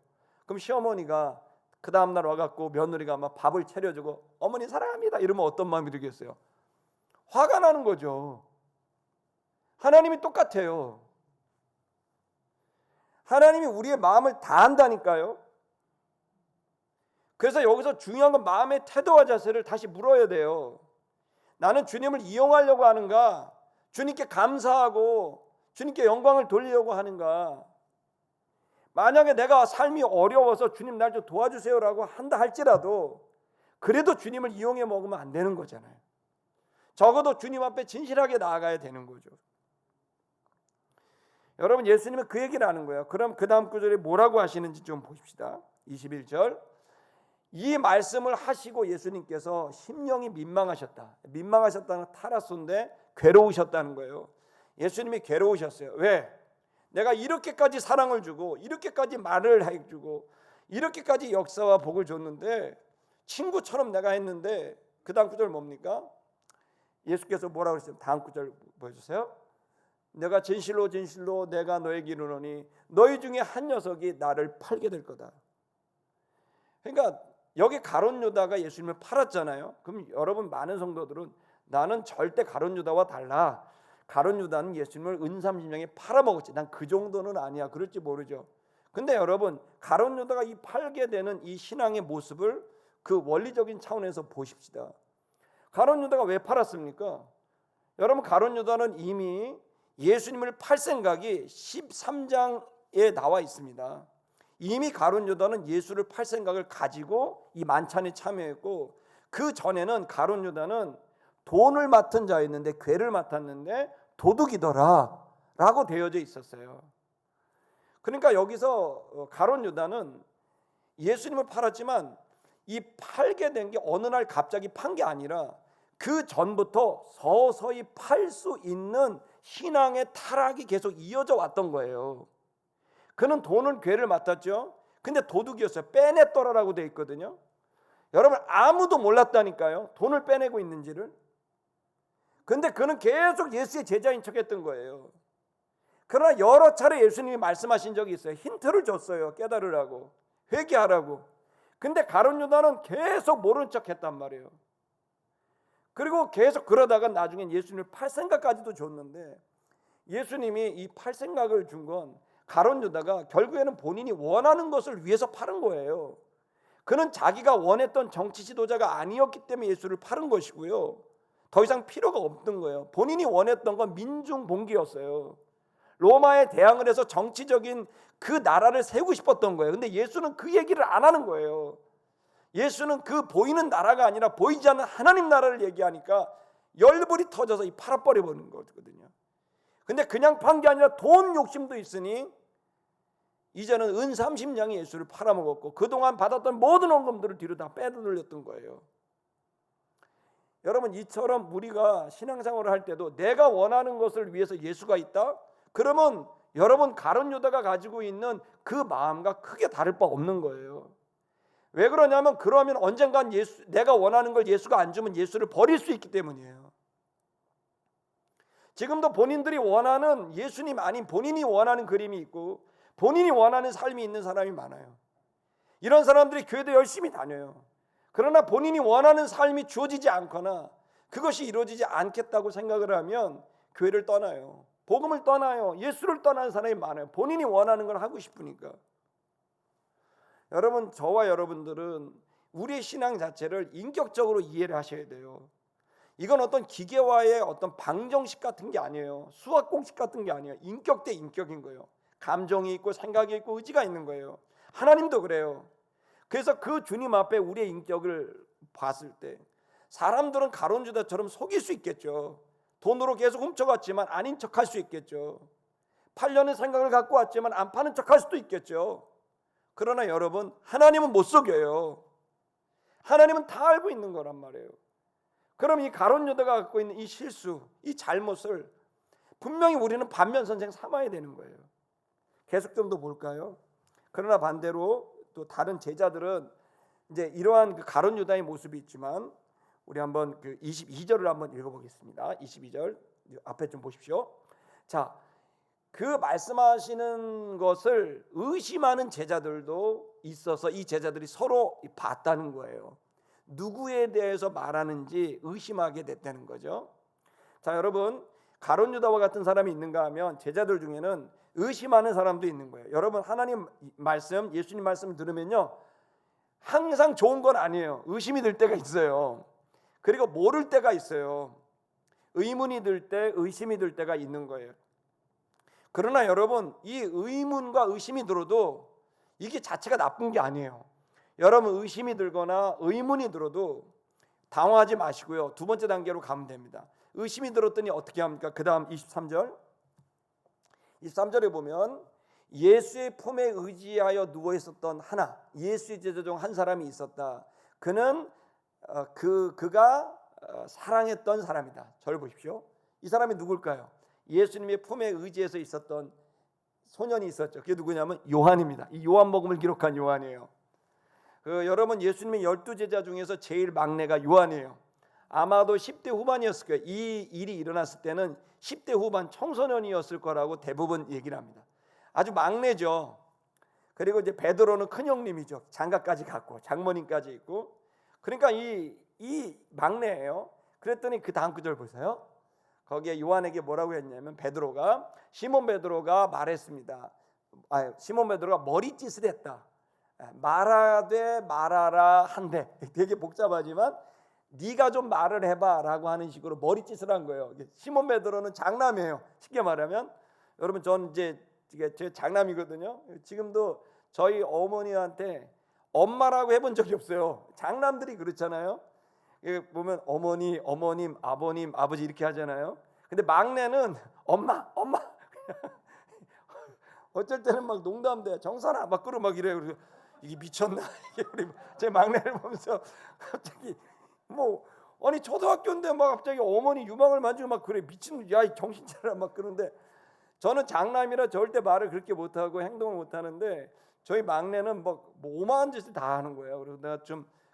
그럼 시어머니가 그 다음날 와갖고 며느리가 막 밥을 차려주고 어머니 사랑합니다 이러면 어떤 마음이 들겠어요? 화가 나는 거죠. 하나님이 똑같아요. 하나님이 우리의 마음을 다 안다니까요. 그래서 여기서 중요한 건 마음의 태도와 자세를 다시 물어야 돼요. 나는 주님을 이용하려고 하는가? 주님께 감사하고 주님께 영광을 돌리려고 하는가? 만약에 내가 삶이 어려워서 주님 날 좀 도와주세요라고 한다 할지라도 그래도 주님을 이용해 먹으면 안 되는 거잖아요. 적어도 주님 앞에 진실하게 나아가야 되는 거죠. 여러분 예수님은 그 얘기를 하는 거예요. 그럼 그 다음 구절에 뭐라고 하시는지 좀 보십시다. 21절 이 말씀을 하시고 예수님께서 심령이 민망하셨다. 민망하셨다는 타라소인데 괴로우셨다는 거예요. 예수님이 괴로우셨어요. 왜? 내가 이렇게까지 사랑을 주고 이렇게까지 말을 해주고 이렇게까지 역사와 복을 줬는데 친구처럼 내가 했는데 그 다음 구절 뭡니까? 예수께서 뭐라고 그랬어요? 다음 구절 보여주세요. 내가 진실로 진실로 내가 너에게 이르노니 너희 중에 한 녀석이 나를 팔게 될 거다. 그러니까 여기 가룟 유다가 예수님을 팔았잖아요. 그럼 여러분 많은 성도들은 나는 절대 가룟 유다와 달라. 가룟 유다는 예수님을 은삼십냥에 팔아먹었지. 난 그 정도는 아니야. 그럴지 모르죠. 근데 여러분 가룟 유다가 이 팔게 되는 이 신앙의 모습을 그 원리적인 차원에서 보십시다. 가룟 유다가 왜 팔았습니까? 여러분 가룟 유다는 이미 예수님을 팔 생각이 13장에 나와 있습니다. 이미 가룟 유다는 예수를 팔 생각을 가지고 이 만찬에 참여했고 그 전에는 가룟 유다는 돈을 맡은 자였는데 괴를 맡았는데 도둑이더라 라고 되어져 있었어요. 그러니까 여기서 가룟 유다는 예수님을 팔았지만 이 팔게 된 게 어느 날 갑자기 판 게 아니라 그 전부터 서서히 팔 수 있는 신앙의 타락이 계속 이어져 왔던 거예요. 그는 돈을 괴를 맡았죠. 근데 도둑이었어요. 빼냈더라라고 되어 있거든요. 여러분 아무도 몰랐다니까요. 돈을 빼내고 있는지를. 근데 그는 계속 예수의 제자인 척했던 거예요. 그러나 여러 차례 예수님이 말씀하신 적이 있어요. 힌트를 줬어요. 깨달으라고, 회개하라고. 근데 가룟 유다는 계속 모른 척했단 말이에요. 그리고 계속 그러다가 나중엔 예수님을 팔 생각까지도 줬는데, 예수님이 이 팔 생각을 준 건 가룟 유다가 결국에는 본인이 원하는 것을 위해서 파는 거예요. 그는 자기가 원했던 정치 지도자가 아니었기 때문에 예수를 파는 것이고요, 더 이상 필요가 없는 거예요. 본인이 원했던 건 민중 봉기였어요. 로마에 대항을 해서 정치적인 그 나라를 세우고 싶었던 거예요. 근데 예수는 그 얘기를 안 하는 거예요. 예수는 그 보이는 나라가 아니라 보이지 않는 하나님 나라를 얘기하니까 열불이 터져서 이 팔아버려 버리는 거거든요. 근데 그냥 판 게 아니라 돈 욕심도 있으니 이제는 은 30냥이 예수를 팔아먹었고 그동안 받았던 모든 원금들을 뒤로 다 빼돌렸던 거예요. 여러분, 이처럼 우리가 신앙생활을 할 때도 내가 원하는 것을 위해서 예수가 있다? 그러면 여러분, 가룟 유다가 가지고 있는 그 마음과 크게 다를 바 없는 거예요. 왜 그러냐면, 그러면 언젠간 내가 원하는 걸 예수가 안 주면 예수를 버릴 수 있기 때문이에요. 지금도 본인들이 원하는 예수님 아닌 본인이 원하는 그림이 있고 본인이 원하는 삶이 있는 사람이 많아요. 이런 사람들이 교회도 열심히 다녀요. 그러나 본인이 원하는 삶이 주어지지 않거나 그것이 이루어지지 않겠다고 생각을 하면 교회를 떠나요. 복음을 떠나요. 예수를 떠나는 사람이 많아요. 본인이 원하는 걸 하고 싶으니까. 여러분, 저와 여러분들은 우리의 신앙 자체를 인격적으로 이해를 하셔야 돼요. 이건 어떤 기계화의 어떤 방정식 같은 게 아니에요. 수학 공식 같은 게 아니에요. 인격 대 인격인 거예요. 감정이 있고 생각이 있고 의지가 있는 거예요. 하나님도 그래요. 그래서 그 주님 앞에 우리의 인격을 봤을 때 사람들은 가룟 유다처럼 속일 수 있겠죠. 돈으로 계속 훔쳐갔지만 아닌 척할 수 있겠죠. 팔려는 생각을 갖고 왔지만 안 파는 척할 수도 있겠죠. 그러나 여러분, 하나님은 못 속여요. 하나님은 다 알고 있는 거란 말이에요. 그럼 이 가룟 유다가 갖고 있는 이 실수, 이 잘못을 분명히 우리는 반면 선생 삼아야 되는 거예요. 계속 좀 더 볼까요? 그러나 반대로 또 다른 제자들은 이제 이러한 그 가룟 유다의 모습이 있지만, 우리 한번 그 22절을 한번 읽어보겠습니다. 22절 앞에 좀 보십시오. 자, 그 말씀하시는 것을 의심하는 제자들도 있어서 이 제자들이 서로 봤다는 거예요. 누구에 대해서 말하는지 의심하게 됐다는 거죠. 자, 여러분, 가룟 유다와 같은 사람이 있는가 하면 제자들 중에는 의심하는 사람도 있는 거예요. 여러분, 하나님 말씀, 예수님 말씀 들으면요, 항상 좋은 건 아니에요. 의심이 들 때가 있어요. 그리고 모를 때가 있어요. 의문이 들 때, 의심이 들 때가 있는 거예요. 그러나 여러분, 이 의문과 의심이 들어도 이게 자체가 나쁜 게 아니에요. 여러분, 의심이 들거나 의문이 들어도 당황하지 마시고요, 두 번째 단계로 가면 됩니다. 의심이 들었더니 어떻게 합니까? 그 다음 23절에 보면 예수의 품에 의지하여 누워 있었던 하나, 예수의 제자 중 한 사람이 있었다. 그는 그가 사랑했던 사람이다. 저를 보십시오. 이 사람이 누굴까요? 예수님의 품에 의지해서 있었던 소년이 있었죠. 그게 누구냐면 요한입니다. 이 요한복음을 기록한 요한이에요. 여러분, 예수님의 12제자 중에서 제일 막내가 요한이에요. 아마도 10대 후반이었을 거예요. 이 일이 일어났을 때는 10대 후반 청소년이었을 거라고 대부분 얘기를 합니다. 아주 막내죠. 그리고 이제 베드로는 큰형님이죠. 장가까지 갔고 장모님까지 있고. 그러니까 이 막내예요. 그랬더니 그 다음 구절 보세요. 거기에 요한에게 뭐라고 했냐면, 시몬 베드로가 말했습니다. 시몬 베드로가 머리짓을 했다. 말하되 말하라 한데, 되게 복잡하지만 네가 좀 말을 해봐라고 하는 식으로 머리짓을 한 거예요. 시몬 베드로는 장남이에요. 쉽게 말하면, 여러분, 전 이제 제 장남이거든요. 지금도 저희 어머니한테 엄마라고 해본 적이 없어요. 장남들이 그렇잖아요. 보면 어머니, 어머님, 아버님, 아버지 이렇게 하잖아요. 근데 막내는 엄마 어쩔 때는 막 농담돼, 정선아 막 그러고 막 이래요. 그래서 이게 미쳤나? 우리 제 막내를 보면서 갑자기 아니 초등학교인데 막 갑자기 어머니 유방을 만지고 막 그래, 미친, 야 정신 차려라 막 그런데, 저는 장남이라 절대 말을 그렇게 못하고 행동을 못하는데 저희 막내는 뭐 오만한 짓을 다 하는 거예요. 그래서 내가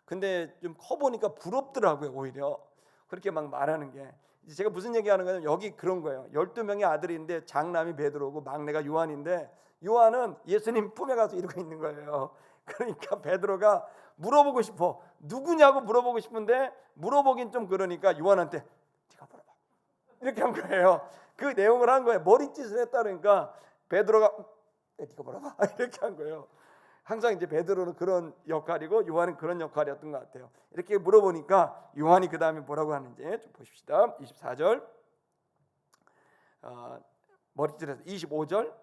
근데 좀 커 보니까 부럽더라고요. 오히려 그렇게 막 말하는 게. 제가 무슨 얘기하는 거냐면, 여기 그런 거예요. 12명의 아들인데 장남이 베드로고 막내가 요한인데, 요한은 예수님 품에 가서 이러고 있는 거예요. 그러니까 베드로가 물어보고 싶어. 누구냐고 물어보고 싶은데 물어보긴 좀 그러니까 요한한테 네가 물어봐. 이렇게 한 거예요. 그 내용을 한 거예요. 머리짓을 했다니까 베드로가 네가 물어봐. 이렇게 한 거예요. 항상 이제 베드로는 그런 역할이고 요한은 그런 역할이었던 것 같아요. 이렇게 물어보니까 요한이 그 다음에 뭐라고 하는지 좀 보십시다. 24절 머리띠에서 25절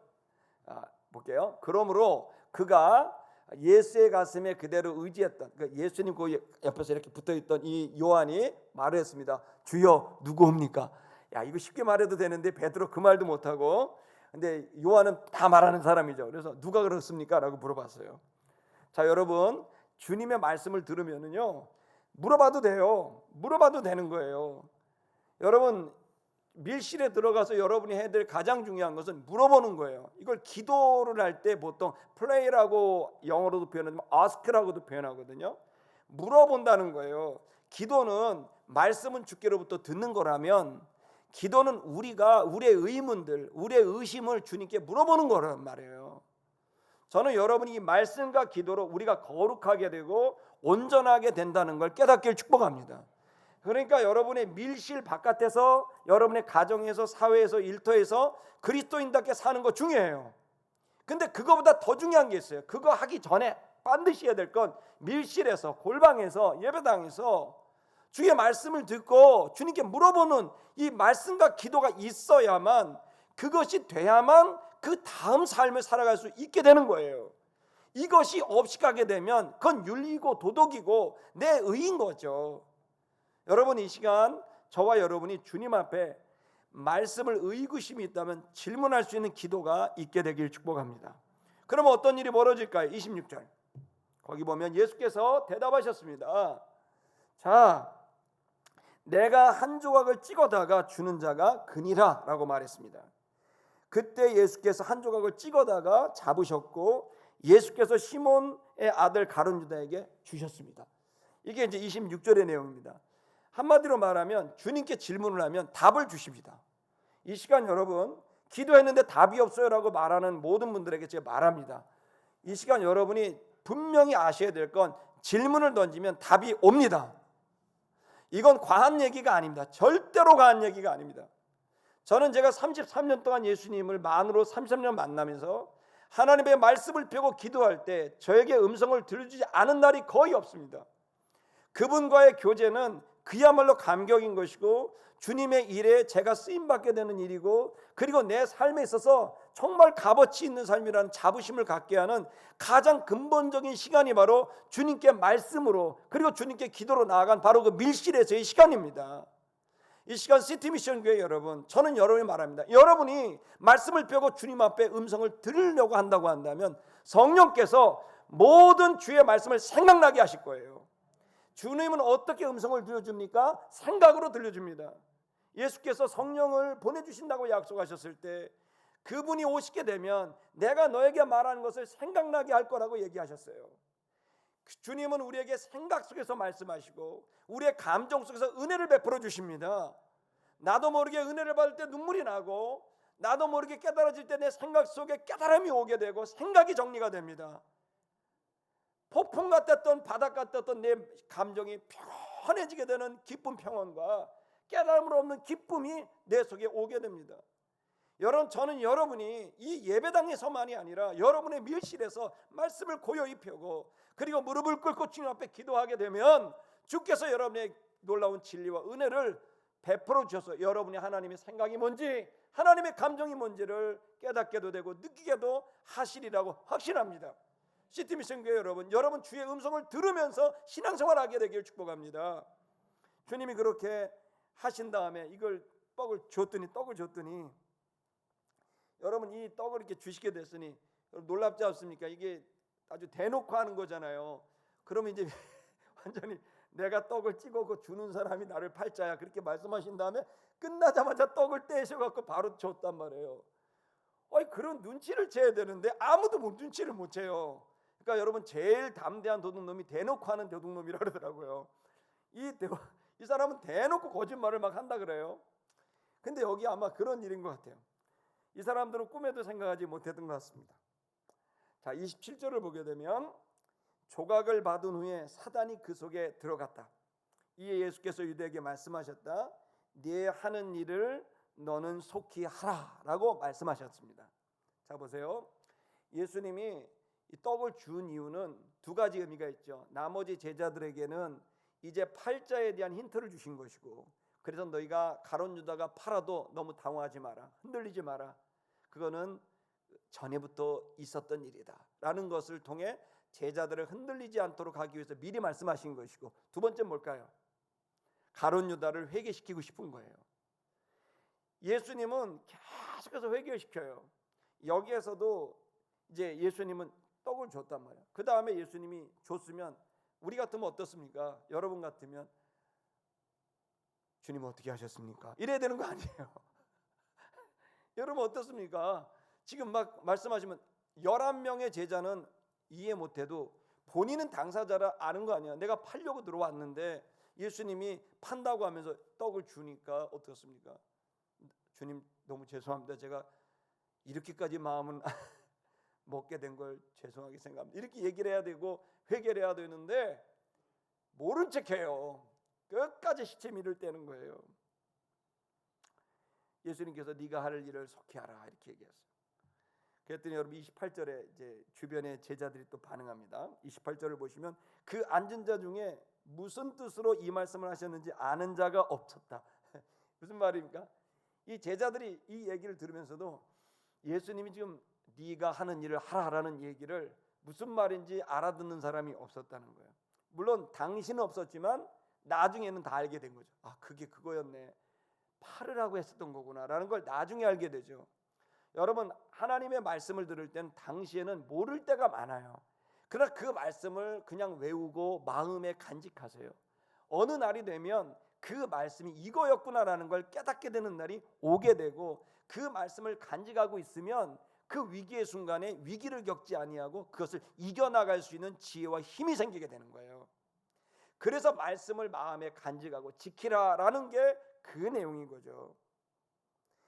볼게요. 그러므로 그가 예수의 가슴에 그대로 의지했던 예수님 그 옆에서 이렇게 붙어있던 이 요한이 말을 했습니다. 주여 누구옵니까? 야 이거 쉽게 말해도 되는데 베드로 그 말도 못하고 근데 요한은 다 말하는 사람이죠. 그래서 누가 그렇습니까? 라고 물어봤어요. 자 여러분 주님의 말씀을 들으면은요 물어봐도 돼요. 물어봐도 되는 거예요. 여러분 밀실에 들어가서 여러분이 해야 될 가장 중요한 것은 물어보는 거예요. 이걸 기도를 할 때 보통 pray라고 영어로도 표현하지만 ask라고도 표현하거든요. 물어본다는 거예요. 기도는 말씀은 주께로부터 듣는 거라면 기도는 우리가 우리의 의문들, 우리의 의심을 주님께 물어보는 거란 말이에요. 저는 여러분이 이 말씀과 기도로 우리가 거룩하게 되고 온전하게 된다는 걸 깨닫기를 축복합니다. 그러니까 여러분의 밀실 바깥에서 여러분의 가정에서 사회에서 일터에서 그리스도인답게 사는 거 중요해요. 근데 그거보다 더 중요한 게 있어요. 그거 하기 전에 반드시 해야 될 건 밀실에서 골방에서 예배당에서 주의 말씀을 듣고 주님께 물어보는 이 말씀과 기도가 있어야만 그것이 돼야만 그 다음 삶을 살아갈 수 있게 되는 거예요. 이것이 없이 가게 되면 그건 윤리고 도덕이고 내 의인 거죠. 여러분 이 시간 저와 여러분이 주님 앞에 말씀을 의구심이 있다면 질문할 수 있는 기도가 있게 되길 축복합니다. 그러면 어떤 일이 벌어질까요? 26절 거기 보면 예수께서 대답하셨습니다. 자 내가 한 조각을 찍어다가 주는 자가 그니라 라고 말했습니다. 그때 예수께서 한 조각을 찍어다가 잡으셨고 예수께서 시몬의 아들 가룟 유다에게 주셨습니다. 이게 이제 26절의 내용입니다. 한마디로 말하면 주님께 질문을 하면 답을 주십니다. 이 시간 여러분 기도했는데 답이 없어요라고 말하는 모든 분들에게 제가 말합니다. 이 시간 여러분이 분명히 아셔야 될 건 질문을 던지면 답이 옵니다. 이건 과한 얘기가 아닙니다. 절대로 과한 얘기가 아닙니다. 저는 제가 33년 동안 예수님을 만으로 33년 만나면서 하나님의 말씀을 펴고 기도할 때 저에게 음성을 들려주지 않은 날이 거의 없습니다. 그분과의 교제는 그야말로 감격인 것이고 주님의 일에 제가 쓰임받게 되는 일이고 그리고 내 삶에 있어서 정말 값어치 있는 삶이라는 자부심을 갖게 하는 가장 근본적인 시간이 바로 주님께 말씀으로 그리고 주님께 기도로 나아간 바로 그 밀실에서의 시간입니다. 이 시간 시티미션 교회 여러분 저는 여러분이 말합니다. 여러분이 말씀을 펴고 주님 앞에 음성을 들으려고 한다고 한다면 성령께서 모든 주의 말씀을 생각나게 하실 거예요. 주님은 어떻게 음성을 들려줍니까? 생각으로 들려줍니다. 예수께서 성령을 보내주신다고 약속하셨을 때 그분이 오시게 되면 내가 너에게 말하는 것을 생각나게 할 거라고 얘기하셨어요. 주님은 우리에게 생각 속에서 말씀하시고 우리의 감정 속에서 은혜를 베풀어 주십니다. 나도 모르게 은혜를 받을 때 눈물이 나고 나도 모르게 깨달아질 때 내 생각 속에 깨달음이 오게 되고 생각이 정리가 됩니다. 폭풍 같았던 바닥 같았던 내 감정이 편해지게 되는 기쁜 평안과 깨달음으로 없는 기쁨이 내 속에 오게 됩니다. 여러분 저는 여러분이 이 예배당에서만이 아니라 여러분의 밀실에서 말씀을 고요히 펴고 그리고 무릎을 꿇고 주님 앞에 기도하게 되면 주께서 여러분의 놀라운 진리와 은혜를 베풀어 주셔서 여러분이 하나님의 생각이 뭔지 하나님의 감정이 뭔지를 깨닫게도 되고 느끼게도 하시리라고 확신합니다. 시티미션 교회 여러분 주의 음성을 들으면서 신앙생활하게 되길 축복합니다. 주님이 그렇게 하신 다음에 이걸 떡을 줬더니 여러분 이 떡을 이렇게 주시게 됐으니 놀랍지 않습니까? 이게 아주 대놓고 하는 거잖아요. 그러면 이제 완전히 내가 떡을 찍어 주는 사람이 나를 팔자야 그렇게 말씀하신 다음에 끝나자마자 떡을 떼셔갖고 바로 줬단 말이에요. 그런 눈치를 채야 되는데 아무도 눈치를 못 채요. 그러니까 여러분 제일 담대한 도둑놈이 대놓고 하는 도둑놈이라 그러더라고요. 이 사람은 대놓고 거짓말을 막 한다 그래요. 근데 여기 아마 그런 일인 것 같아요. 이 사람들은 꿈에도 생각하지 못했던 것 같습니다. 자 27절을 보게 되면 조각을 받은 후에 사단이 그 속에 들어갔다. 이에 예수께서 유대에게 말씀하셨다. 네 하는 일을 너는 속히 하라라고 말씀하셨습니다. 자 보세요. 예수님이 이 떡을 준 이유는 두 가지 의미가 있죠. 나머지 제자들에게는 이제 팔자에 대한 힌트를 주신 것이고, 그래서 너희가 가룟 유다가 팔아도 너무 당황하지 마라, 흔들리지 마라, 그거는 전에부터 있었던 일이다 라는 것을 통해 제자들을 흔들리지 않도록 하기 위해서 미리 말씀하신 것이고, 두 번째 뭘까요? 가룟 유다를 회개시키고 싶은 거예요. 예수님은 계속해서 회개시켜요. 여기에서도 이제 예수님은 떡을 줬단 말이에요. 그 다음에 예수님이 줬으면 우리 같으면 어떻습니까? 여러분 같으면 주님 어떻게 하셨습니까? 이래야 되는 거 아니에요? 여러분 어떻습니까? 지금 막 말씀하시면 11명의 제자는 이해 못해도 본인은 당사자라 아는 거 아니야. 내가 팔려고 들어왔는데 예수님이 판다고 하면서 떡을 주니까 어떻습니까? 주님 너무 죄송합니다. 제가 이렇게까지 마음은 먹게 된 걸 죄송하게 생각합니다. 이렇게 얘기를 해야 되고 회개를 해야 되는데 모른 척해요. 끝까지 시체 밀을 떼는 거예요. 예수님께서 네가 할 일을 속히 하라 이렇게 얘기했어요. 그랬더니 여러분 28절에 이제 주변의 제자들이 또 반응합니다. 28절을 보시면 그 앉은 자 중에 무슨 뜻으로 이 말씀을 하셨는지 아는 자가 없었다. 무슨 말입니까? 이 제자들이 이 얘기를 들으면서도 예수님이 지금 네가 하는 일을 하라라는 얘기를 무슨 말인지 알아듣는 사람이 없었다는 거예요. 물론 당시는 없었지만 나중에는 다 알게 된 거죠. 아, 그게 그거였네. 팔으라고 했었던 거구나라는 걸 나중에 알게 되죠. 여러분, 하나님의 말씀을 들을 땐 당시에는 모를 때가 많아요. 그러나 그 말씀을 그냥 외우고 마음에 간직하세요. 어느 날이 되면 그 말씀이 이거였구나라는 걸 깨닫게 되는 날이 오게 되고, 그 말씀을 간직하고 있으면 그 위기의 순간에 위기를 겪지 아니하고 그것을 이겨나갈 수 있는 지혜와 힘이 생기게 되는 거예요. 그래서 말씀을 마음에 간직하고 지키라라는 게 그 내용인 거죠.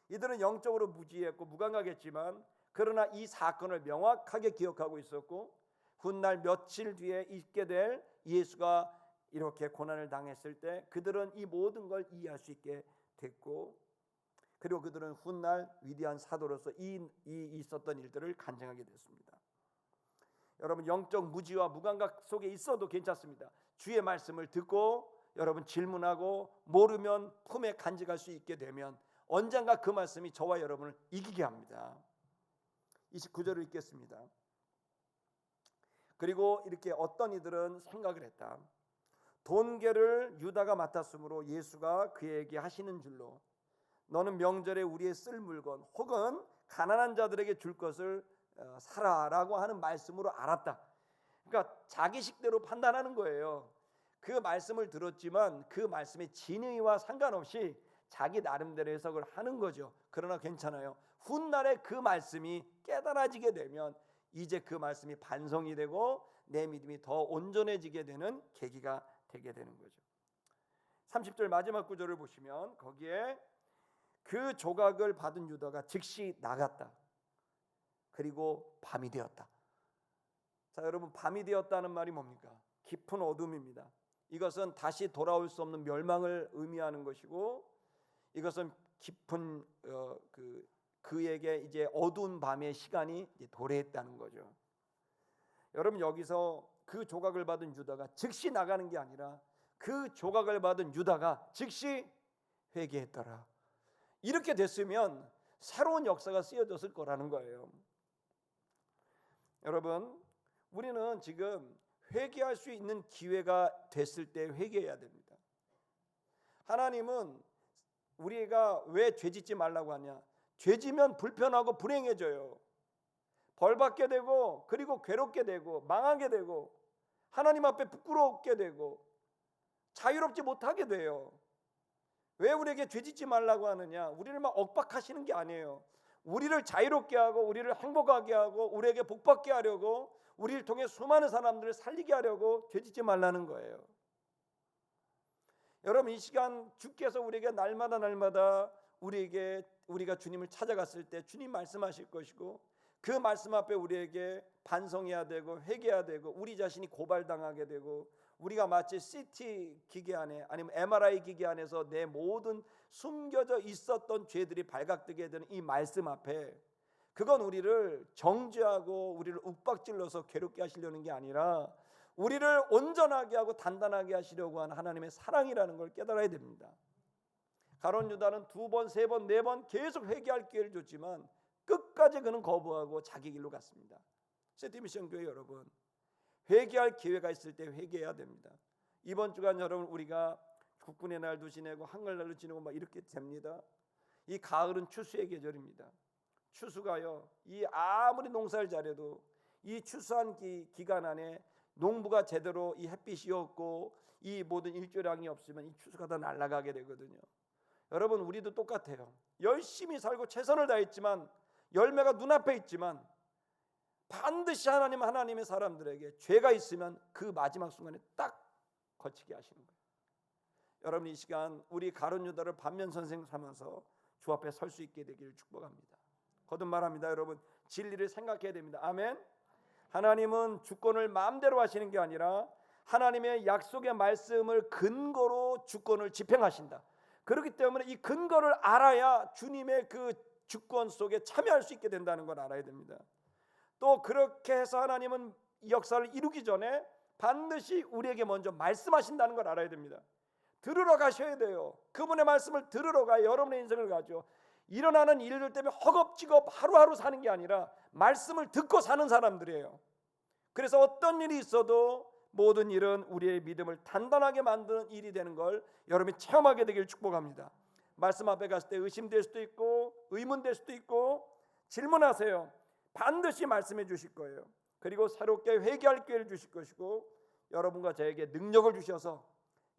이들은 영적으로 무지했고 무감각했지만 그러나 이 사건을 명확하게 기억하고 있었고, 훗날 며칠 뒤에 있게 될 예수가 이렇게 고난을 당했을 때 그들은 이 모든 걸 이해할 수 있게 됐고, 그리고 그들은 훗날 위대한 사도로서 이 있었던 일들을 간증하게 됐습니다. 여러분, 영적 무지와 무감각 속에 있어도 괜찮습니다. 주의 말씀을 듣고 여러분 질문하고 모르면 품에 간직할 수 있게 되면 언젠가 그 말씀이 저와 여러분을 이기게 합니다. 29절을 읽겠습니다. 그리고 이렇게 어떤 이들은 생각을 했다. 돈계를 유다가 맡았으므로 예수가 그에게 하시는 줄로 너는 명절에 우리의 쓸 물건 혹은 가난한 자들에게 줄 것을 사라라고 하는 말씀으로 알았다. 그러니까 자기식대로 판단하는 거예요. 그 말씀을 들었지만 그 말씀의 진의와 상관없이 자기 나름대로 해석을 하는 거죠. 그러나 괜찮아요. 훗날에 그 말씀이 깨달아지게 되면 이제 그 말씀이 반성이 되고 내 믿음이 더 온전해지게 되는 계기가 되게 되는 거죠. 30절 마지막 구절을 보시면 거기에 그 조각을 받은 유다가 즉시 나갔다. 그리고 밤이 되었다. 자, 여러분, 밤이 되었다는 말이 뭡니까? 깊은 어둠입니다. 이것은 다시 돌아올 수 없는 멸망을 의미하는 것이고, 이것은 깊은 그에게 이제 어두운 밤의 시간이 이제 도래했다는 거죠. 여러분, 여기서 그 조각을 받은 유다가 즉시 나가는 게 아니라 그 조각을 받은 유다가 즉시 회개했더라. 이렇게 됐으면 새로운 역사가 쓰여졌을 거라는 거예요. 여러분, 우리는 지금 회개할 수 있는 기회가 됐을 때 회개해야 됩니다. 하나님은 우리가 왜 죄짓지 말라고 하냐? 죄지면 불편하고 불행해져요. 벌받게 되고, 그리고 괴롭게 되고, 망하게 되고, 하나님 앞에 부끄럽게 되고, 자유롭지 못하게 돼요. 왜 우리에게 죄짓지 말라고 하느냐? 우리를 막 억박하시는 게 아니에요. 우리를 자유롭게 하고 우리를 행복하게 하고 우리에게 복받게 하려고, 우리를 통해 수많은 사람들을 살리게 하려고 죄짓지 말라는 거예요. 여러분, 이 시간 주께서 우리에게 날마다 우리가 주님을 찾아갔을 때 주님 말씀하실 것이고, 그 말씀 앞에 우리에게 반성해야 되고 회개해야 되고 우리 자신이 고발당하게 되고 우리가 마치 CT 기계 안에 아니면 MRI 기계 안에서 내 모든 숨겨져 있었던 죄들이 발각되게 되는 이 말씀 앞에 그건 우리를 정죄하고 우리를 윽박질러서 괴롭게 하시려는 게 아니라 우리를 온전하게 하고 단단하게 하시려고 하는 하나님의 사랑이라는 걸 깨달아야 됩니다. 가룟 유다는 2번, 3번, 4번 계속 회개할 기회를 줬지만 끝까지 그는 거부하고 자기 길로 갔습니다. 세티미션 교회 여러분, 회개할 기회가 있을 때 회개해야 됩니다. 이번 주간 여러분 우리가 국군의 날도 지내고 한글날도 지내고 막 이렇게 됩니다. 이 가을은 추수의 계절입니다. 추수가요, 이 아무리 농사를 잘해도 이 추수한 기간 안에 농부가 제대로 이 햇빛이 없고 이 모든 일조량이 없으면 이 추수가 다 날아가게 되거든요. 여러분 우리도 똑같아요. 열심히 살고 최선을 다했지만 열매가 눈앞에 있지만 반드시 하나님의 사람들에게 죄가 있으면 그 마지막 순간에 딱 거치게 하시는 거예요. 여러분 이 시간 우리 가룟 유다를 반면 선생 삼아서 주 앞에 설 수 있게 되기를 축복합니다. 거듭말합니다. 여러분 진리를 생각해야 됩니다. 아멘. 하나님은 주권을 마음대로 하시는 게 아니라 하나님의 약속의 말씀을 근거로 주권을 집행하신다. 그렇기 때문에 이 근거를 알아야 주님의 그 주권 속에 참여할 수 있게 된다는 걸 알아야 됩니다. 또 그렇게 해서 하나님은 이 역사를 이루기 전에 반드시 우리에게 먼저 말씀하신다는 걸 알아야 됩니다. 들으러 가셔야 돼요. 그분의 말씀을 들으러 가야 여러분의 인생을 가죠. 일어나는 일들 때문에 허겁지겁 하루하루 사는 게 아니라 말씀을 듣고 사는 사람들이에요. 그래서 어떤 일이 있어도 모든 일은 우리의 믿음을 단단하게 만드는 일이 되는 걸 여러분이 체험하게 되길 축복합니다. 말씀 앞에 갔을 때 의심될 수도 있고 의문될 수도 있고 질문하세요. 반드시 말씀해 주실 거예요. 그리고 새롭게 회개할 기회를 주실 것이고 여러분과 저에게 능력을 주셔서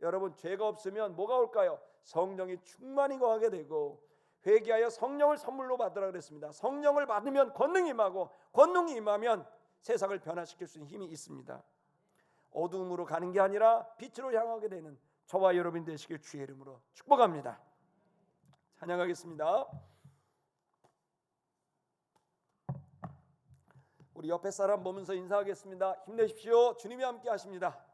여러분 죄가 없으면 뭐가 올까요? 성령이 충만히 거하게 되고 회개하여 성령을 선물로 받으라 그랬습니다. 성령을 받으면 권능이 임하고 권능이 임하면 세상을 변화시킬 수 있는 힘이 있습니다. 어두움으로 가는 게 아니라 빛으로 향하게 되는 저와 여러분 되시길 주의 이름으로 축복합니다. 찬양하겠습니다. 우리 옆에 사람 보면서 인사하겠습니다. 힘내십시오. 주님이 함께 하십니다.